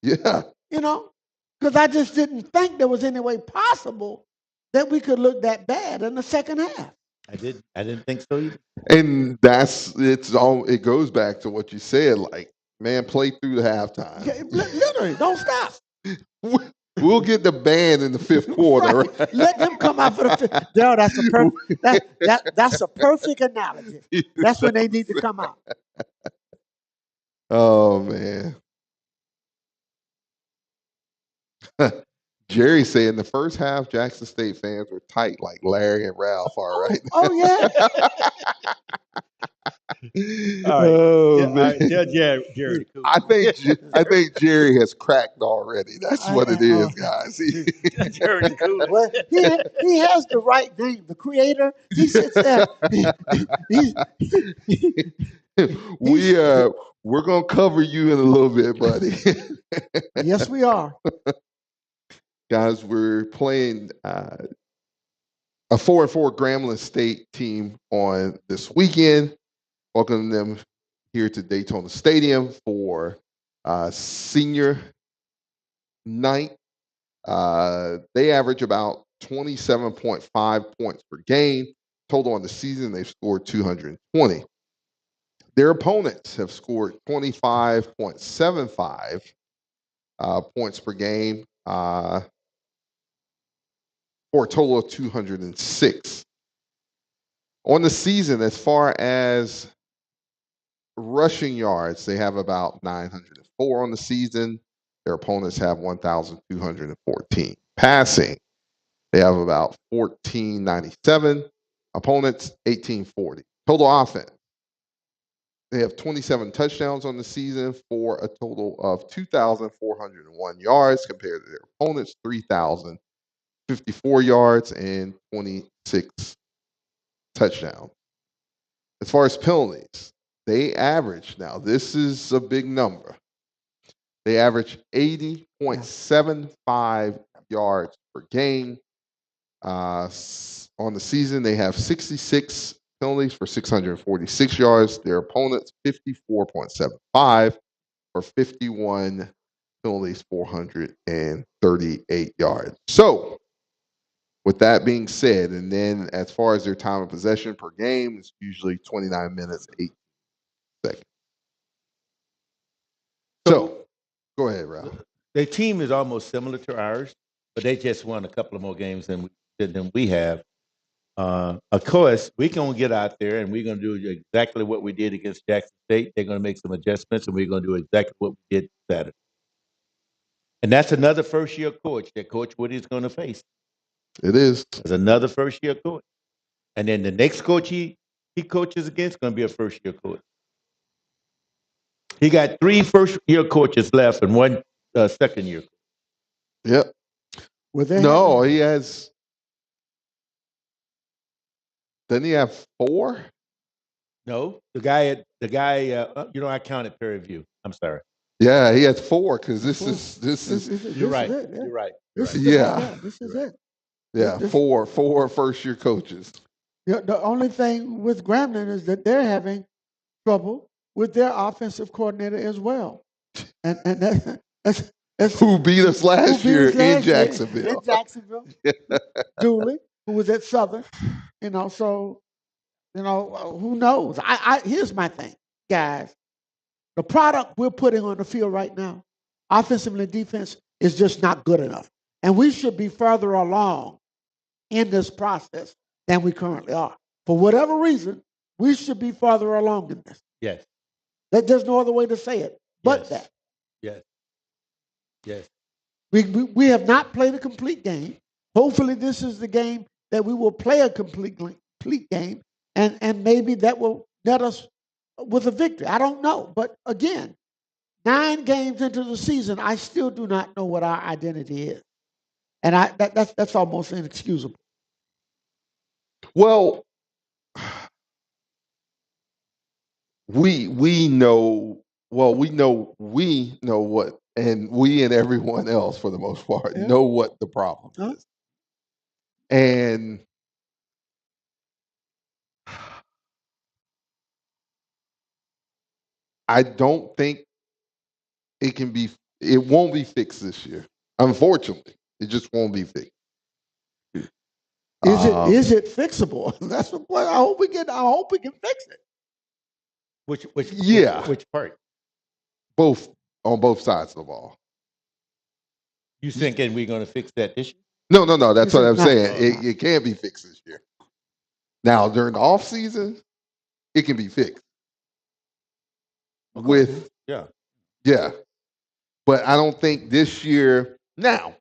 Yeah. You know, because I just didn't think there was any way possible that we could look that bad in the second half. I didn't think so either. And it goes back to what you said, like, man, play through the halftime. Yeah, literally, don't stop. We'll get the band in the fifth quarter. Right. Let them come out for the fifth. No, that's a perfect analogy. That's when they need to come out. Oh man. Jerry said in the first half, Jackson State fans were tight like Larry and Ralph are right now. Oh yeah. Oh man. Tell Jerry. I think Jerry has cracked already. That's what it is, guys. Jerry's cool. Well, he has the right name. The creator. He sits there. We're gonna cover you in a little bit, buddy. Yes, we are. Guys, we're playing a 4-4 Grambling State team on this weekend. Welcome them here to Daytona Stadium for senior night. They average about 27.5 points per game. Total on the season, they've scored 220. Their opponents have scored 25.75 points per game for a total of 206. On the season, as far as rushing yards, they have about 904 on the season. Their opponents have 1,214. Passing, they have about 1,497. Opponents 1840. Total offense. They have 27 touchdowns on the season for a total of 2,401 yards compared to their opponents' 3,054 yards and 26 touchdowns. As far as penalties, they average, now this is a big number, they average 80.75 yards per game. On the season, they have 66 penalties for 646 yards. Their opponents, 54.75 for 51 penalties, 438 yards. So, with that being said, and then as far as their time of possession per game, it's usually 29 minutes, 8 seconds. So go ahead, Ralph. Their team is almost similar to ours, but they just won a couple of more games than we have. Of course, we're going to get out there and we're going to do exactly what we did against Jackson State. They're going to make some adjustments, and we're going to do exactly what we did Saturday. And that's another first-year coach that Coach Woody is going to face. It is. It's another first-year coach. And then the next coach he coaches against is going to be a first-year coach. He got 3 first-year coaches left and 1 second-year coach. Yep. No, he has. Doesn't he have 4? No, the guy. I counted per review. I'm sorry. Yeah, he has 4 because this is. You're right. You're right. This is it. Yeah, 4 first-year coaches. The only thing with Grambling is that they're having trouble with their offensive coordinator as well, and that's who beat us last year in Jacksonville. Dooley, who was at Southern, so who knows? Here's my thing, guys. The product we're putting on the field right now, offensively and defense, is just not good enough. And we should be further along in this process than we currently are. For whatever reason, we should be further along in this. Yes. There's no other way to say it but that. Yes. Yes. We have not played a complete game. Hopefully this is the game that we will play a complete game, and maybe that will net us with a victory. I don't know. But again, 9 games into the season, I still do not know what our identity is. And that's almost inexcusable. Well, we know what, and we and everyone else for the most part know what the problem is. And I don't think it won't be fixed this year. Unfortunately, it just won't be fixed. Is it fixable? That's what I hope we can fix it. Which part? Both, on both sides of the ball. You thinking we're going to fix that issue? No. That's what I'm saying. It can't be fixed this year. Now, during the off season, it can be fixed. Okay. Yeah. But I don't think this year. Now,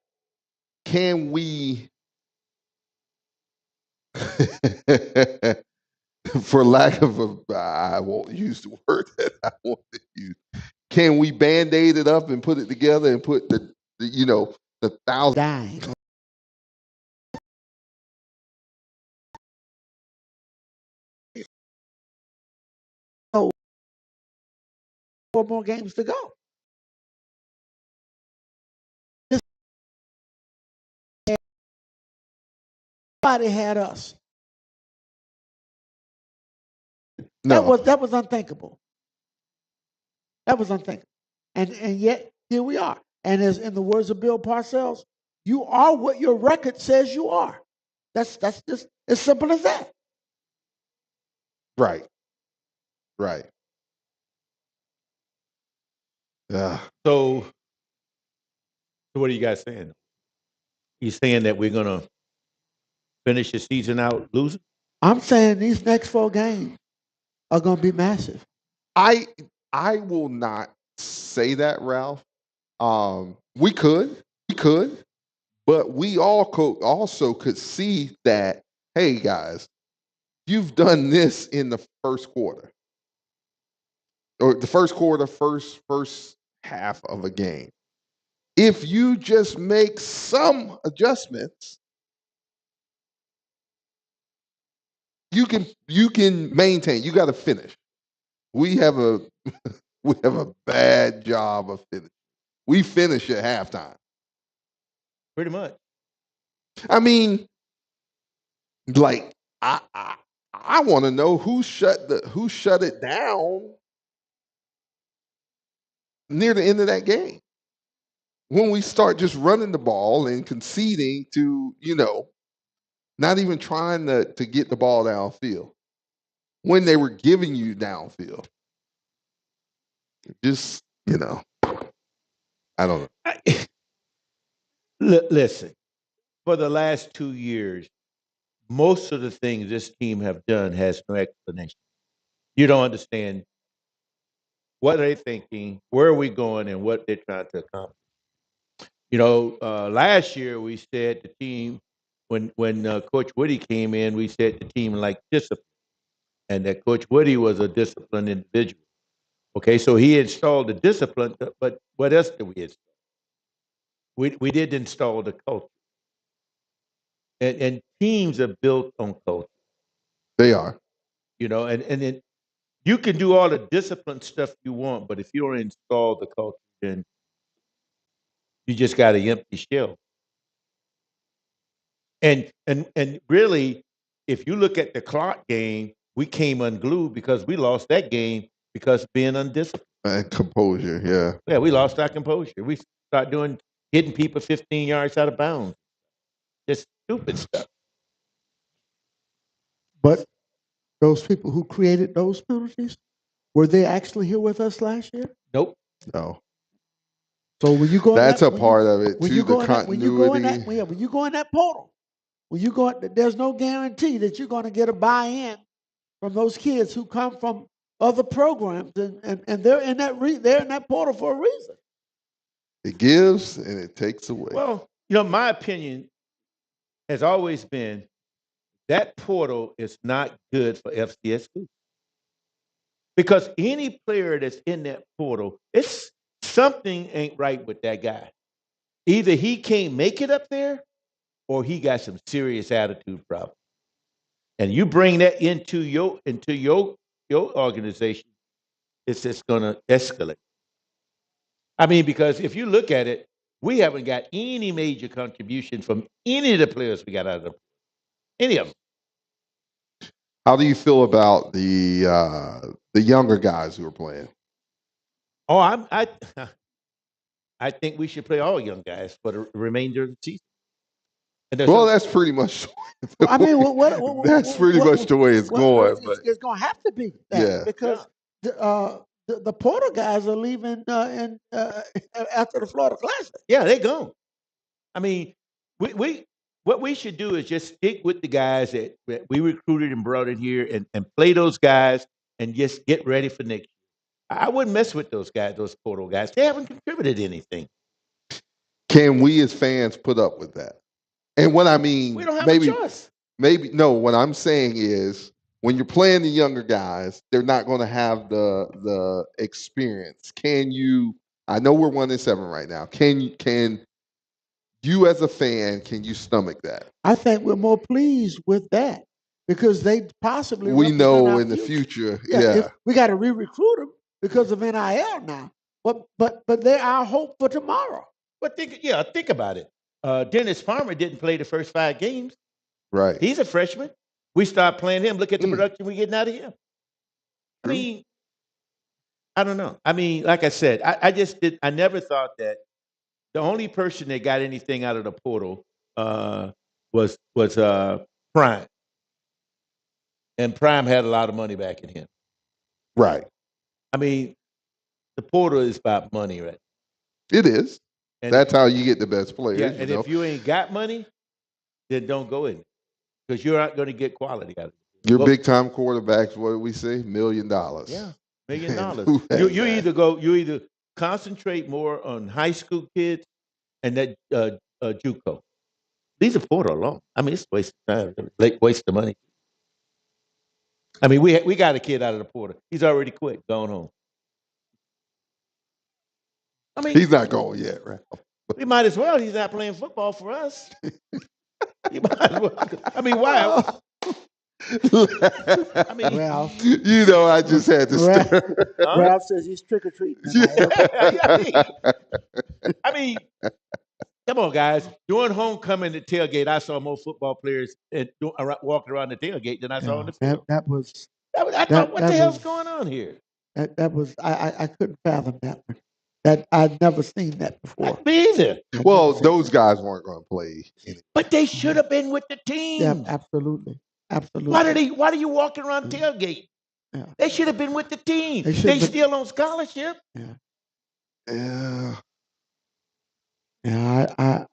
can we, for lack of I won't use the word that I want to use, can we Band-Aid it up and put it together and put the 1,000 dying? 4 more games to go. Nobody had us. No. That was unthinkable. That was unthinkable. And yet here we are. And as in the words of Bill Parcells, you are what your record says you are. That's just as simple as that. Right. So what are you guys saying? You saying that we're going to finish the season out losing? I'm saying these next 4 games are going to be massive. I will not say that, Ralph. We could, but we all also could see that, hey guys, you've done this in the first quarter, or the first quarter, first half of a game. If you just make some adjustments, you can maintain. You got to finish. We have a we have a bad job of finishing. We finish at halftime. Pretty much. I mean, like I want to know who shut it down near the end of that game. When we start just running the ball and conceding to, not even trying to get the ball downfield when they were giving you downfield. Just, I don't know. Listen, for the last 2 years, most of the things this team have done has no explanation. You don't understand what they're thinking, where are we going, and what they're trying to accomplish. Last year we said the team, when Coach Woody came in, we said the team like discipline, and that Coach Woody was a disciplined individual. Okay, so he installed the discipline, but what else did we install? We did install the culture. And teams are built on culture. They are. And then you can do all the discipline stuff you want, but if you don't install the culture, then you just got an empty shell. And really, if you look at the Clark game, we came unglued because we lost that game because being undisciplined. And composure, yeah. Yeah, we lost our composure. We started hitting people 15 yards out of bounds. Just stupid stuff. But those people who created those penalties, were they actually here with us last year? Nope. No. So when you go, that's a part of it too. The continuity. When you go in that portal, there's no guarantee that you're going to get a buy-in from those kids who come from other programs, and they're in that portal for a reason. It gives and it takes away. Well, my opinion has always been that portal is not good for FCS schools. Because any player that's in that portal, it's something ain't right with that guy. Either he can't make it up there or he got some serious attitude problem. And you bring that into your organization, it's just gonna escalate. I mean, because if you look at it, we haven't got any major contribution from any of the players we got out of any of them. How do you feel about the younger guys who are playing? Oh, I think we should play all young guys for the remainder of the season. Well, that's pretty much. I mean, that's pretty much the way it's going. It's going to have to be that because the portal guys are leaving after the Florida Classic. Yeah, they're gone. I mean, what we should do is just stick with the guys that we recruited and brought in here and play those guys and just get ready for next year. I wouldn't mess with those guys, those portal guys. They haven't contributed anything. Can we as fans put up with that? And what I mean, we don't have a choice. Maybe no. What I'm saying is, when you're playing the younger guys, they're not going to have the experience. Can you? I know we're 1-7 right now. Can you as a fan, can you stomach that? I think we're more pleased with that because they possibly we know in the future. Yeah, we got to re-recruit them because of NIL now. But they're our hope for tomorrow. But think about it. Dennis Farmer didn't play the first 5 games. Right. He's a freshman. We start playing him. Look at the production we're getting out of him. I mean, I don't know. I mean, like I said, I never thought that the only person that got anything out of the portal was Prime. And Prime had a lot of money back in him. Right. I mean, the portal is about money, right? It is. And that's how you get the best players. Yeah, and if you ain't got money, then don't go in because you're not going to get quality out of it. Your big-time quarterbacks, what do we say? $1 million. Yeah, $1 million. You either concentrate more on high school kids and that JUCO. These are portal alone. I mean, it's a waste of time, waste of money. I mean, we got a kid out of the portal. He's already quit, gone home. I mean, He's not going yet, right? we might as well. He's not playing football for us. You might as well. I mean, why? I mean, Ralph, you know, I just had to stir. huh? Ralph says he's trick or treating. I mean, come on, guys. During homecoming at tailgate, I saw more football players walking around the tailgate than I saw on the field. That was I thought, what the hell's going on here? that was I couldn't fathom that one. That I'd never seen that before. Me either. Well, those guys weren't going to play. But they should have been with the team. Yeah, absolutely. Absolutely. Why are you walking around tailgate? Yeah. They should have been with the team. They They still on scholarship. Yeah. Yeah. Yeah,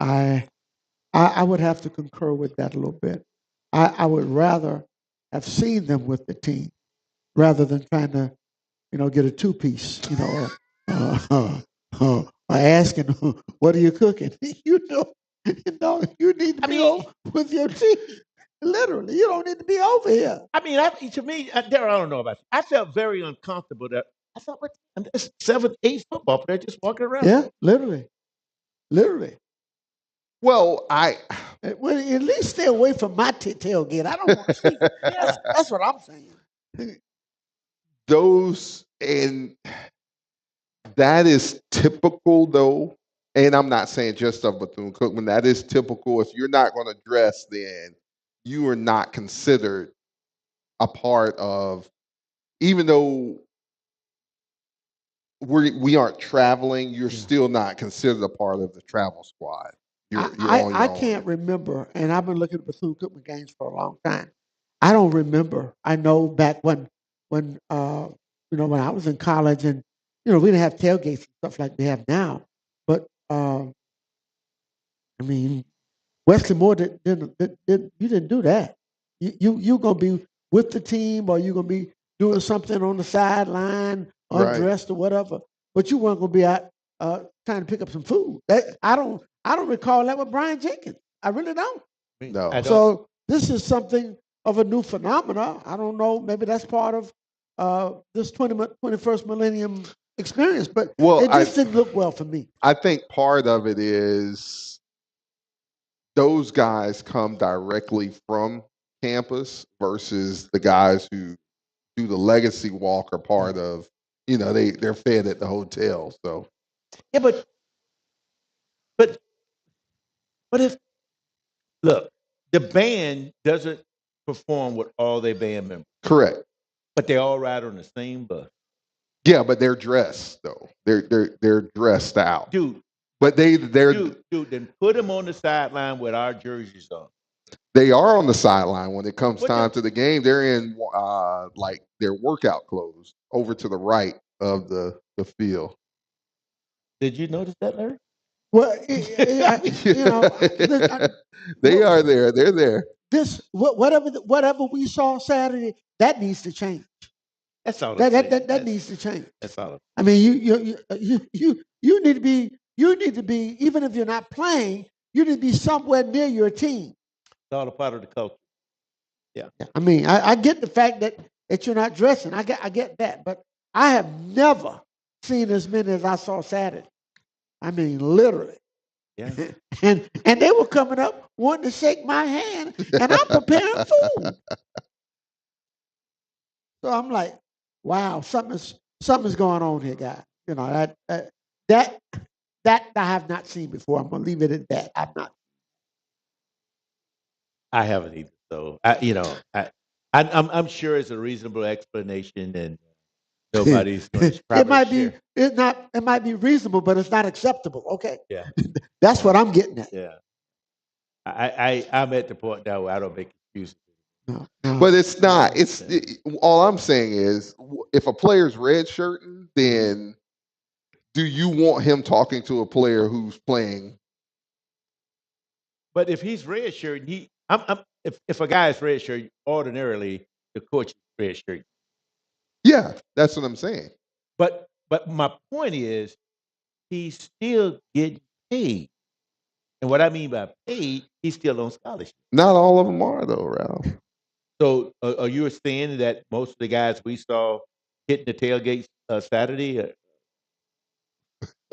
I would have to concur with that a little bit. I would rather have seen them with the team rather than trying to, get a two-piece, or asking, what are you cooking? You need to be with your team. Literally, you don't need to be over here. I mean, to me, Daryl, I don't know about you. I felt very uncomfortable that I thought, I'm this 7th, 8th football player just walking around. Yeah, literally. Well, Well, at least stay away from my tailgate. I don't want to see. That's what I'm saying. and that is typical, though. And I'm not saying just of Bethune-Cookman. That is typical. If you're not going to dress, then you are not considered a part of, even though we aren't traveling, you're still not considered a part of the travel squad. I can't remember, and I've been looking at Bethune-Cookman games for a long time. I don't remember. I know back when when I was in college, and we didn't have tailgates and stuff like we have now. But I mean, Wesley Moore you didn't do that. You gonna be with the team, or you gonna be doing something on the sideline, undressed or whatever. But you weren't gonna be out trying to pick up some food. I don't recall that with Brian Jenkins. I really don't. No. So this is something of a new phenomena. I don't know. Maybe that's part of this 21st millennium experience. But it just didn't look well for me. I think part of it is those guys come directly from campus versus the guys who do the legacy walk are part of, they're fed at the hotel. So yeah, but if look, the band doesn't perform with all their band members. Correct. But they all ride on the same bus. Yeah, but they're dressed though. They're dressed out. Dude. But they're dude, then put them on the sideline with our jerseys on. They are on the sideline when it comes time to the game. They're in like their workout clothes over to the right of the field. Did you notice that, Larry? Well, they are there. They're there. Whatever we saw Saturday, that needs to change. That's all. That needs to change. That's all. I mean, you need to be even if you're not playing, you need to be somewhere near your team. It's all a part of the culture. Yeah. I mean, I get the fact that you're not dressing. I get that, but I have never seen as many as I saw Saturday. I mean, literally. Yeah. and they were coming up wanting to shake my hand, and I'm preparing food. So I'm like, wow, something's going on here, guys. That I have not seen before. I'm gonna leave it at that. I've not. I haven't either. So I'm sure it's a reasonable explanation, and nobody's going to it might be reasonable, but it's not acceptable. Okay. Yeah. That's what I'm getting at. Yeah. I'm at the point now where I don't make excuses. No. But it's not. All I'm saying is, if a player's redshirting, then do you want him talking to a player who's playing? But if he's redshirting, if a guy is redshirting, ordinarily the coach is redshirting. Yeah, that's what I'm saying. But my point is, he's still getting paid. And what I mean by paid, he's still on scholarship. Not all of them are, though, Ralph. So are you saying that most of the guys we saw hitting the tailgates Saturday or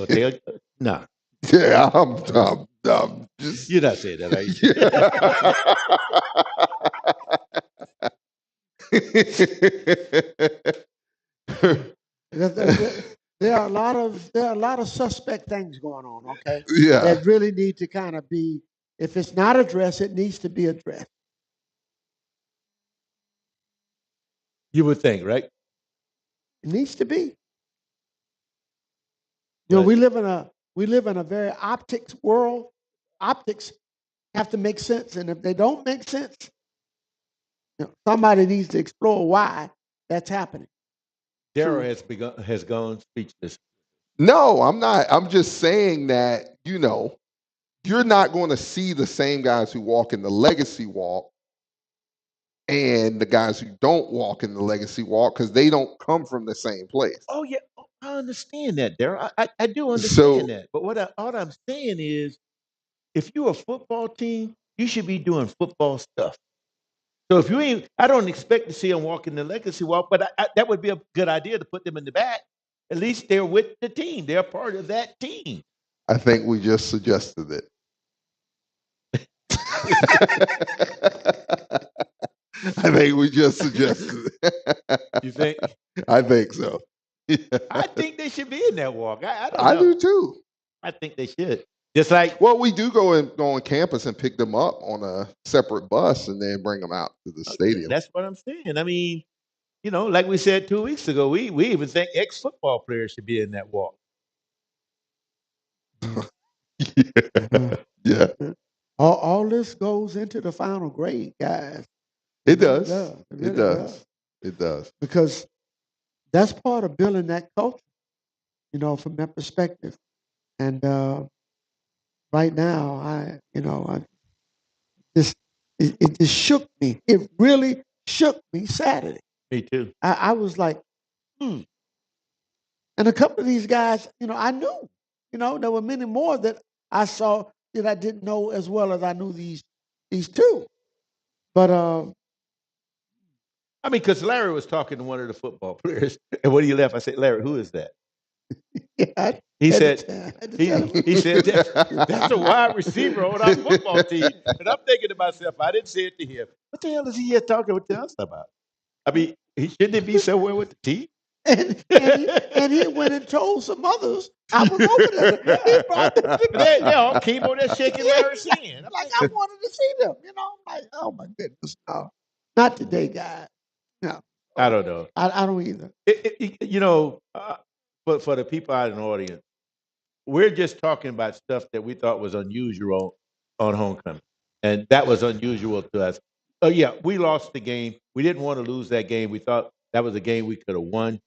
tail? No, Yeah, I'm just. you're not saying that, are you? There are a lot of suspect things going on. Okay, Yeah, that really need to kind of be. If it's not addressed, it needs to be addressed. You would think, right? It needs to be. But- We live in a very optics world. Optics have to make sense, and if they don't make sense, somebody needs to explore why that's happening. Daryl has gone speechless. no, I'm not. I'm just saying that you're not going to see the same guys who walk in the legacy walk and the guys who don't walk in the legacy walk because they don't come from the same place. Oh yeah, I understand that, Daryl. I do understand So that. But all I'm saying is, if you're a football team, you should be doing football stuff. So if you ain't, I don't expect to see them walking the legacy walk, but that would be a good idea to put them in the back. At least they're with the team. They're part of that team. I think we just suggested it. I think we just suggested it. You think? I think so. I think they should be in that walk. I don't know. I do too. I think they should. Just like, Well, we do go on campus and pick them up on a separate bus and then bring them out to the stadium. that's what I'm saying. I mean, like we said 2 weeks ago, we even think ex-football players should be in that walk. Yeah. All this goes into the final grade, guys. It does. It really It does. It does. Because that's part of building that culture, from that perspective. And right now, it just shook me. It really shook me Saturday. Me too. I was like, And a couple of these guys, I knew. There were many more that I saw that I didn't know as well as I knew these two. But I mean, because Larry was talking to one of the football players, and when he left, I said, "Larry, who is that?" yeah, He said, "He said that's a wide receiver on our football team." And I'm thinking to myself, I didn't say it to him. What the hell is he here talking to us about? I mean, shouldn't it be somewhere with the team? And he went and told some others I was over there. He brought them to me. They all came over there shaking Larry's hand. I'm Like I wanted to see them. I'm like, oh my goodness, no, not today, guys. No, I don't know. I don't either. But for the people out in the audience, we're just talking about stuff that we thought was unusual on homecoming, and that was unusual to us. Oh yeah, we lost the game. We didn't want to lose that game. We thought that was a game we could have won.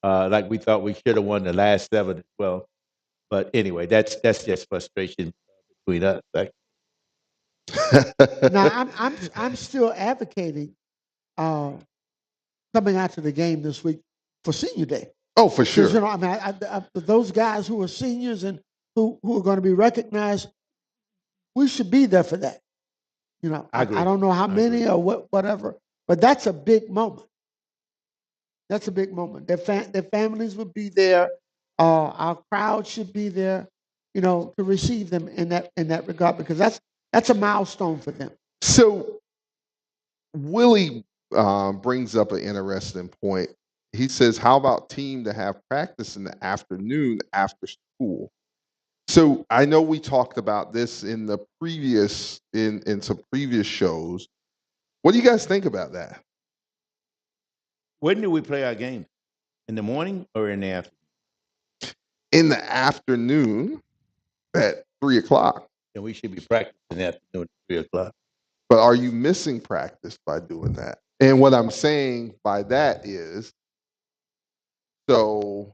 Like we thought we should have won the last 7 as well. But anyway, that's just frustration between us. Right? Now I'm still advocating coming out to the game this week for senior day. Oh, for sure. Those guys who are seniors and who are going to be recognized, we should be there for that. I agree. I don't know how many or whatever, but that's a big moment. That's a big moment. Their families would be there. Our crowd should be there, to receive them in that regard, because that's a milestone for them. So Willie brings up an interesting point. He says, how about team to have practice in the afternoon after school? So I know we talked about this in the previous in some previous shows. What do you guys think about that? When do we play our game? In the morning or in the afternoon? In the afternoon at 3:00. And we should be practicing in the afternoon at 3:00. But are you missing practice by doing that? And what I'm saying by that is, so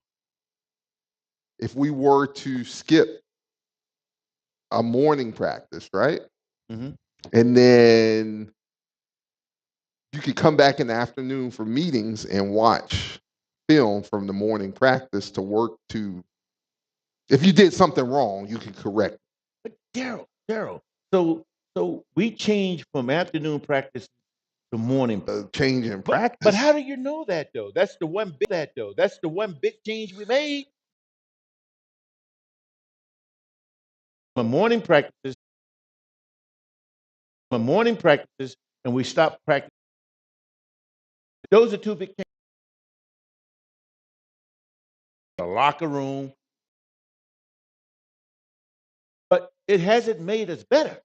if we were to skip a morning practice, right? Mm-hmm. And then you could come back in the afternoon for meetings and watch film from the morning practice to work to, if you did something wrong, you can correct it. But Daryl, so we changed from afternoon practice the morning. change in But practice. how do you know that though? That's the one big change we made. The morning practices, and we stopped practicing. Those are two big changes. The locker room, but it hasn't made us better.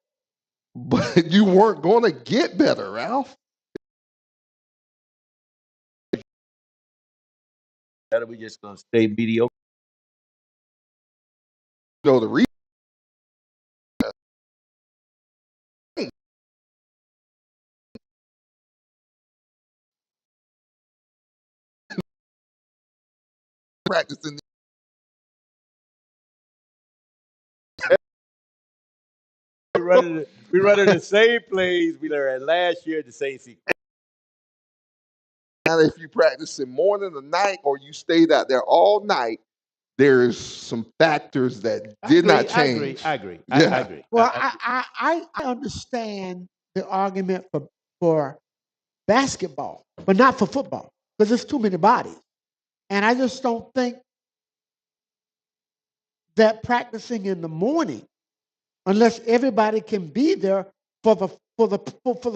But you weren't going to get better, Ralph. That we just going to stay mediocre. No, the reason practicing. We running the same plays we learned last year at the same sequence. Now, if you practice in morning or night, or you stayed out there all night, there's some factors that did not change. I agree. Yeah. I agree. Well, I understand the argument for basketball, but not for football, because there's too many bodies. And I just don't think that practicing in the morning, unless everybody can be there for the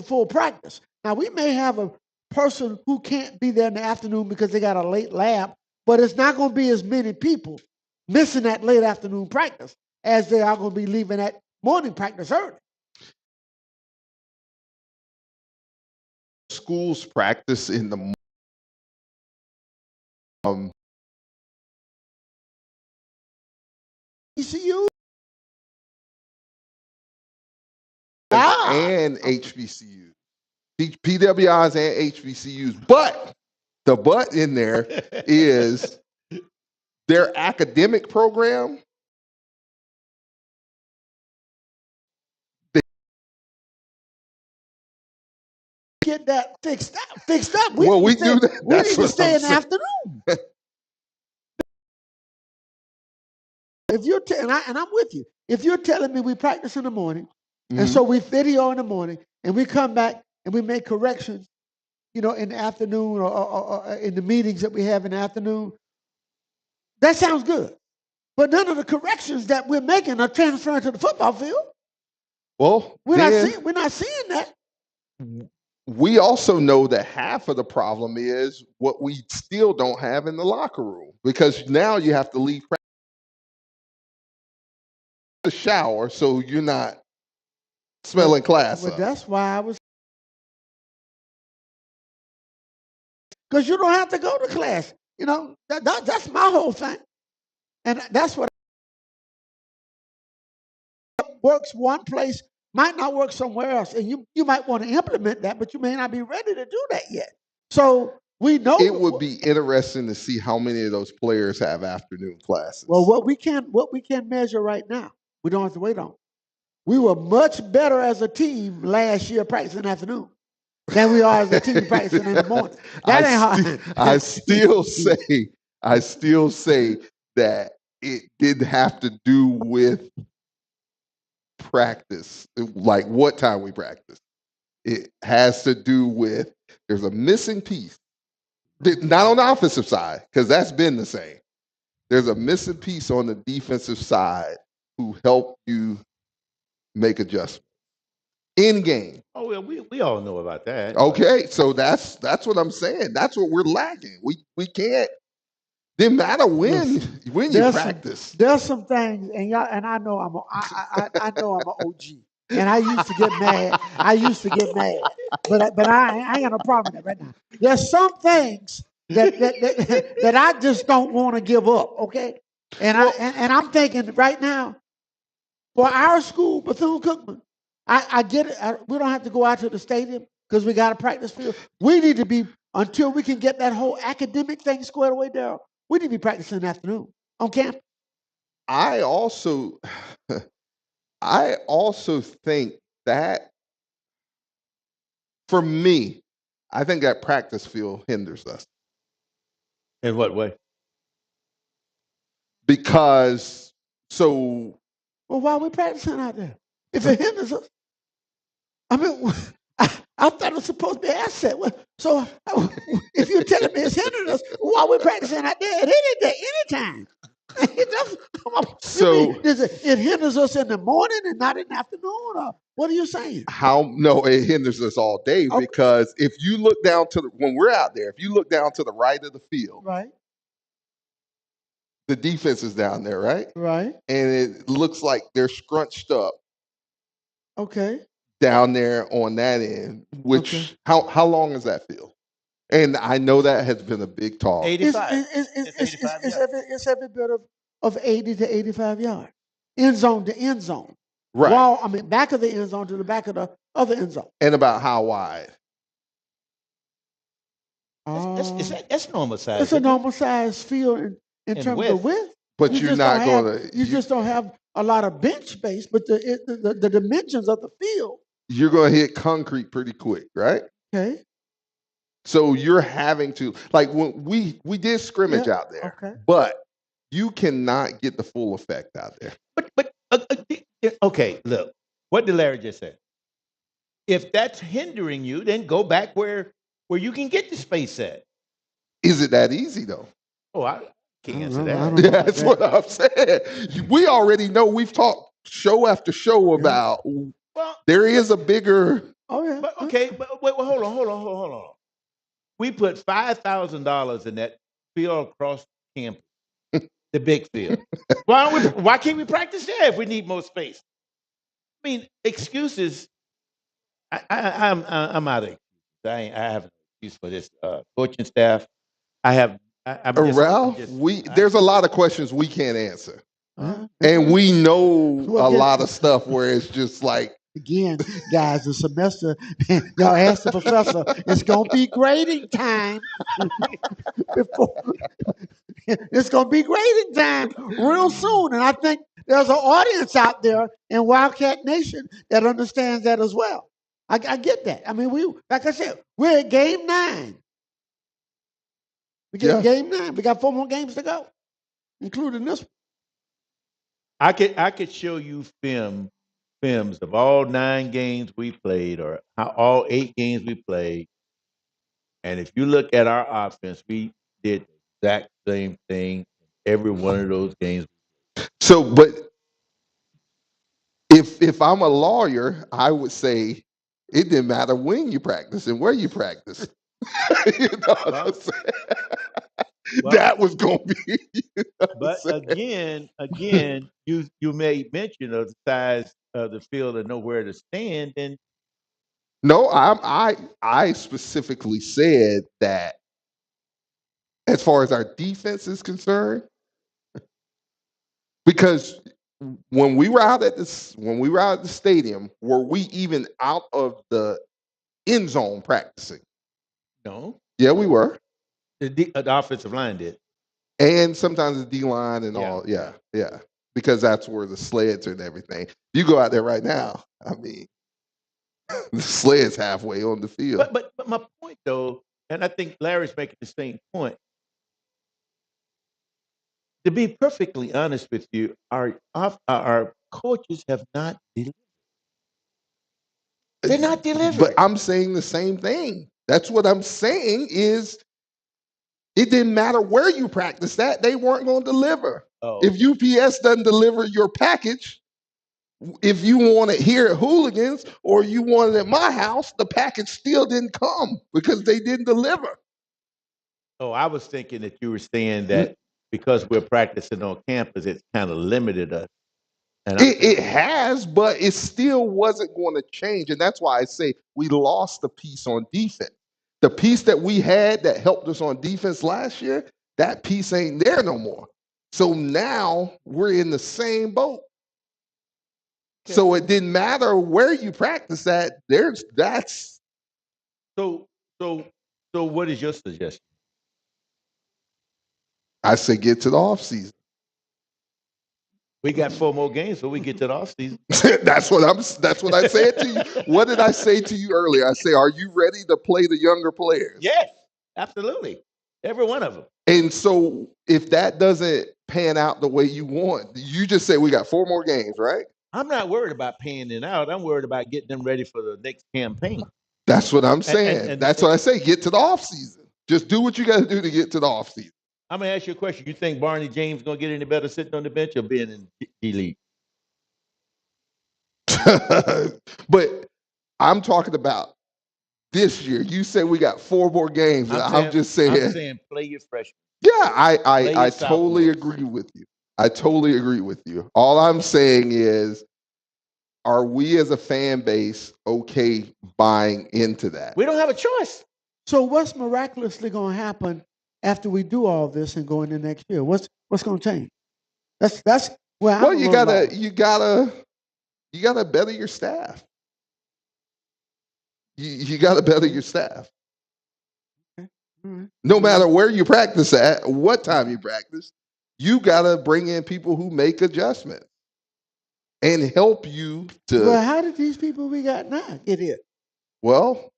full practice. Now, we may have a person who can't be there in the afternoon because they got a late lab, but it's not going to be as many people missing that late afternoon practice as they are going to be leaving that morning practice early. Schools practice in the BCU and HBCUs, PWIs and HBCUs. But the but in there is their academic program. get that fixed up. Well, we do that. We That's need to what stay I'm in the saying. afternoon. If you're and I'm with you. If you're telling me we practice in the morning, and so we video in the morning, and we come back and we make corrections, in the afternoon or in the meetings that we have in the afternoon, that sounds good. But none of the corrections that we're making are transferring to the football field. Well, we're not seeing that. We also know that half of the problem is what we still don't have in the locker room, because now you have to leave the shower so you're not smelling class But up. that's why I was, because you don't have to go to class. That's my whole thing, and that's what works one place might not work somewhere else, and you might want to implement that, but you may not be ready to do that yet. So we know it would be interesting to see how many of those players have afternoon classes. Well, what we can measure right now, we don't have to wait on. We were much better as a team last year practicing afternoon than we are as a team practicing in the morning. That ain't hard. I still say that it didn't have to do with practice, like what time we practice. It has to do with there's a missing piece, not on the offensive side, because that's been the same. There's a missing piece on the defensive side who help you make adjustments in game. Oh, well, we all know about that. Okay, so that's what I'm saying. That's what we're lacking. We can't. Didn't matter when you practice. There's some things, and y'all, and I know I know I'm an OG, and I used to get mad. But I ain't got no problem with that right now. There's some things that I just don't want to give up. Okay, and I'm thinking right now for our school, Bethune-Cookman, I get it. We don't have to go out to the stadium because we got a practice field. We need to be, until we can get that whole academic thing squared away, Daryl, we need to be practicing in the afternoon on campus. I also think that, for me, I think that practice field hinders us. In what way? Because well, why are we practicing out there if it hinders us? I mean, I thought it was supposed to be an asset. So if you're telling me it's hindering us, why are we practicing out there at any day, anytime? So It hinders us in the morning and not in the afternoon? Or what are you saying? no, it hinders us all day Okay. because if you look down to when we're out there, if you look down to the right of the field, Right. the defense is down there, right? Right. And it looks like they're scrunched up Okay. down there on that end. Which Okay. how long is that field? And I know that has been a big talk. 85. It's every bit of 80 to 85 yards. End zone to end zone. Right. Wall, I mean, back of the end zone to the back of the other end zone. And about how wide? That's normal size. It's a isn't it? normal size field in terms of width. But You you're just not don't have- going to. You just don't have a lot of bench space, but the dimensions of the field. You're going to hit concrete pretty quick, right? Okay. So you're having to like when we did scrimmage out there, Okay. but you cannot get the full effect out there. But okay, look, what did Larry just say? If that's hindering you, then go back where you can get the space at. Is it that easy though? Oh, I can't answer I that. don't know. Yeah, that's what I'm saying. We already know. We've talked show after show about Well, there is a bigger. Oh yeah. but okay, but wait, hold on. We put $5,000 in that field across campus, the big field. Why can't we practice there if we need more space? I mean, excuses. I'm out of excuses. I have an excuse for this coaching staff. I'm Ralph, there's a lot of questions we can't answer, and we know a lot of stuff where it's just like. Again, guys, the semester, y'all ask the professor, it's going to be grading time. It's going to be grading time real soon. And I think there's an audience out there in Wildcat Nation that understands that as well. I get that. I mean, like I said, we're at game 9. We get game 9. We got 4 more games to go, including this one. I could show you films of all 9 games we played or all 8 games we played. And if you look at our offense, we did the exact same thing in every one of those games. So, but if I'm a lawyer, I would say it didn't matter when you practice and where you practice. You know what I'm saying? That was going to be. You know but again, you made mention of the size of the field and nowhere to stand. And no, I specifically said that as far as our defense is concerned, because when we were out at the stadium, were we even out of the end zone practicing? no, Yeah, we were. the offensive line did. And sometimes the D line and all. Yeah. Because that's where the sleds are and everything. You go out there right now, I mean, the sled's halfway on the field. But my point though, and I think Larry's making the same point. To be perfectly honest with you, our coaches have not delivered. They're not delivering. But I'm saying the same thing. That's what I'm saying is it didn't matter where you practiced that. They weren't going to deliver. Oh. If UPS doesn't deliver your package, if you want it here at Houligans or you want it at my house, the package still didn't come because they didn't deliver. Oh, I was thinking that you were saying that because we're practicing on campus, it's kind of limited us. And It has, but it still wasn't going to change. And that's why I say we lost the piece on defense. The piece that we had that helped us on defense last year, that piece ain't there no more. So now we're in the same boat. Okay. So it didn't matter where you practice at. That's. So what is your suggestion? I say get to the off season. We got 4 more games, so we get to the off season. That's what I said to you. What did I say to you earlier? I say, are you ready to play the younger players? Yes, absolutely. Every one of them. And so if that doesn't pan out the way you want, you just say we got 4 more games, right? I'm not worried about panning out. I'm worried about getting them ready for the next campaign. That's what I'm saying. and- That's what I say. Get to the off season. Just do what you got to do to get to the off season. I'm gonna ask you a question. You think Barney James gonna get any better sitting on the bench or being in D League? But I'm talking about this year. You said we got 4 more games. I'm just saying. I'm saying play your freshman. Yeah, I totally sophomores. agree with you. I totally agree with you. All I'm saying is, are we as a fan base okay buying into that? We don't have a choice. So what's miraculously going to happen after we do all this and go into next year? What's going to change? That's where Well, I'm you gotta better your staff. You gotta better your staff. Right. No matter where you practice at, what time you practice, you gotta bring in people who make adjustments and help you to. Well, how did these people we got now get here? Well,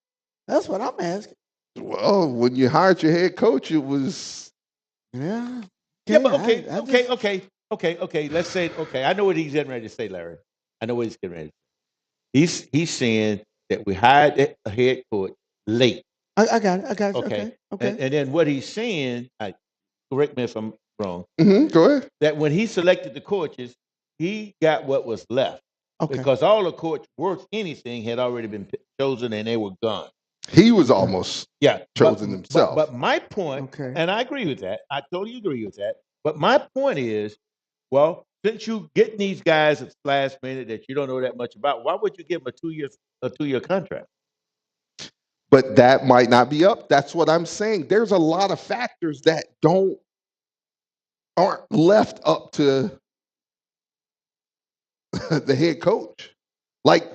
That's what I'm asking. well, when you hired your head coach, it was. Yeah. Yeah, but I just- okay. Let's say I know what he's getting ready to say, Larry. I know what he's getting ready to say. He's saying that we hired a head coach late. I got it. Okay. Okay. And then what he's saying, correct me if I'm wrong, Go ahead. that when he selected the coaches, he got what was left. Okay. Because all the coach worth anything had already been chosen and they were gone. He was almost chosen himself. But my point, Okay. and I agree with that. I totally agree with that. But my point is, well, since you getting these guys at the last minute that you don't know that much about, why would you give them a 2-year contract? But that might not be up. That's what I'm saying. There's a lot of factors that aren't left up to the head coach. Like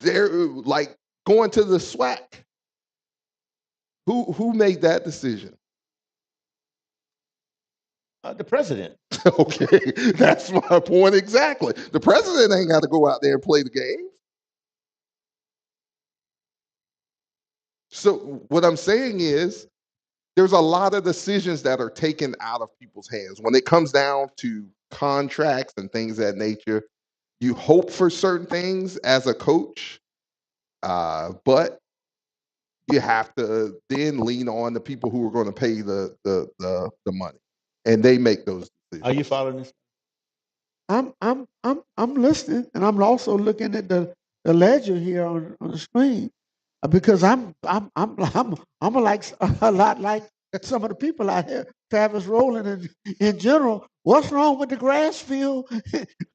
they're like going to the SWAC. Who made that decision? The president. Okay, that's my point exactly. The president ain't got to go out there and play the game. So what I'm saying is there's a lot of decisions that are taken out of people's hands. When it comes down to contracts and things of that nature, you hope for certain things as a coach, but you have to then lean on the people who are going to pay the money, and they make those decisions. Are you following this? I'm listening, and I'm also looking at the ledger here on the screen, because I'm like a lot like some of the people out here, Travis Rowland and in general. What's wrong with the grass field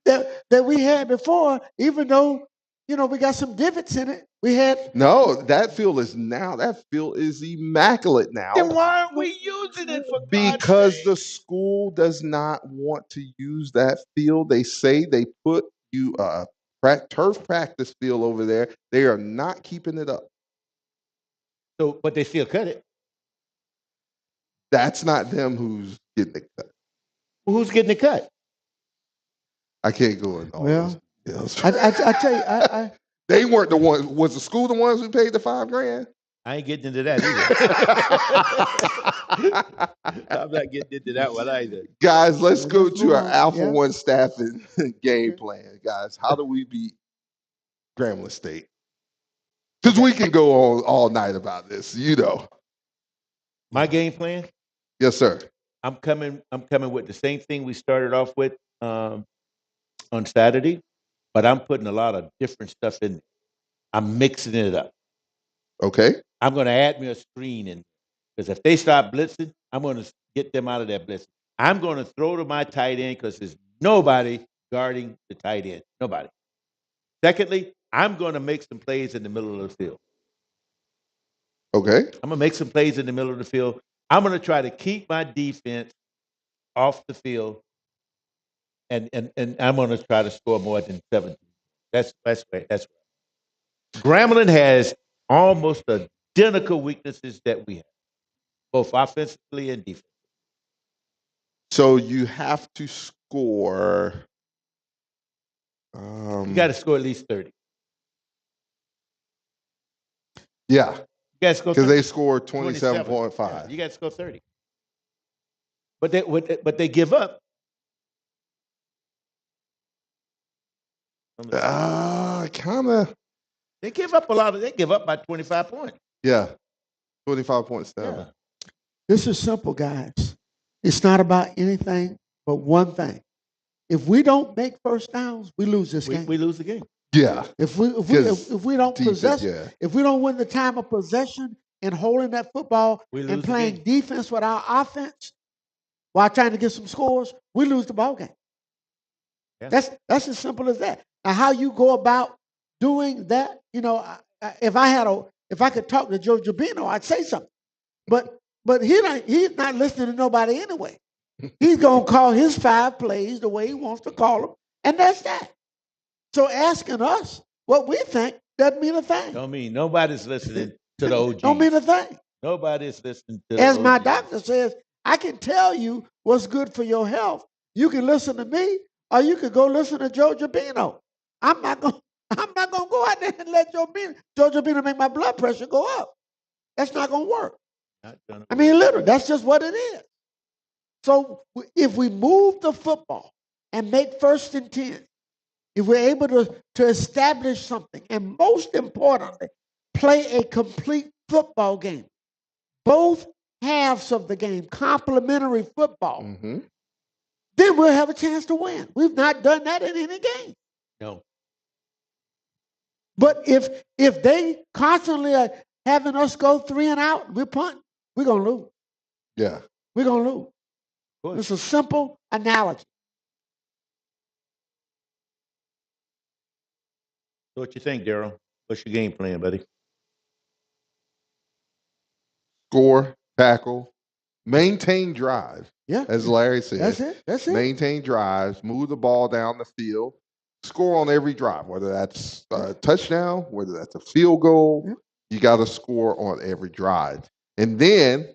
that we had before? Even though we got some divots in it, we had. No, that field is immaculate now. Then why aren't we using it for Because the school does not want to use that field. They say they put turf practice field over there. They are not keeping it up. So, but they still cut it. That's not them who's getting the cut. Well, who's getting the cut? I can't go in all Well, those. I tell you, They weren't the ones. Was the school the ones who paid the $5,000? I ain't getting into that either. I'm not getting into that one either. Guys, let's go to our Alpha Yeah. 1 staffing game plan. Guys, how do we beat Grambling State? Because we can go on all night about this, My game plan. Yes, sir. I'm coming with the same thing we started off with on Saturday, but I'm putting a lot of different stuff in. I'm mixing it up. Okay. I'm going to add me a screen in, because if they start blitzing, I'm going to get them out of that blitzing. I'm going to throw to my tight end because there's nobody guarding the tight end. Nobody. Secondly, I'm going to make some plays in the middle of the field. Okay. I'm going to make some plays in the middle of the field. I'm going to try to keep my defense off the field, and I'm going to try to score more than 17. That's right. Grambling has almost identical weaknesses that we have, both offensively and defensively. So you have to score. You got to score at least 30. Yeah. You got to score Because 30. they scored 27.5. Yeah, you got to score 30. But they give up. Kind of. They give up a lot of. They give up by 25 points. Yeah, 25.7. Yeah. This is simple, guys. It's not about anything but one thing. If we don't make first downs, we lose this game. We lose the game. Yeah. If we don't possess, if we don't win the time of possession and holding that football and playing defense with our offense while trying to get some scores, we lose the ball game. Yeah. That's as simple as that. Now, how you go about doing that, you know, if I could talk to Joe Jabino, I'd say something. But he's not listening to nobody anyway. He's gonna call his 5 plays the way he wants to call them, and that's that. So asking us what we think doesn't mean a thing. Don't mean nobody's listening to the OG. Don't mean a thing. Nobody's listening to the As OG. my doctor says, I can tell you what's good for your health. You can listen to me, or you can go listen to Joe Jabino. I'm not gonna go out there and let Joe Jabino make my blood pressure go up. That's not gonna work. I mean, literally, that's just what it is. So if we move the football and make 1st and 10, if we're able to establish something, and most importantly, play a complete football game, both halves of the game, complementary football, then we'll have a chance to win. We've not done that in any game. No. But if they constantly are having us go 3 and out, we're punting, we're going to lose. Yeah. We're going to lose. It's a simple analogy. So what you think, Daryl? What's your game plan, buddy? Score, tackle, maintain drive. Yeah. As Larry said. That's it. Maintain drives, move the ball down the field, score on every drive, whether that's a touchdown, whether that's a field goal. Yeah. You got to score on every drive. And then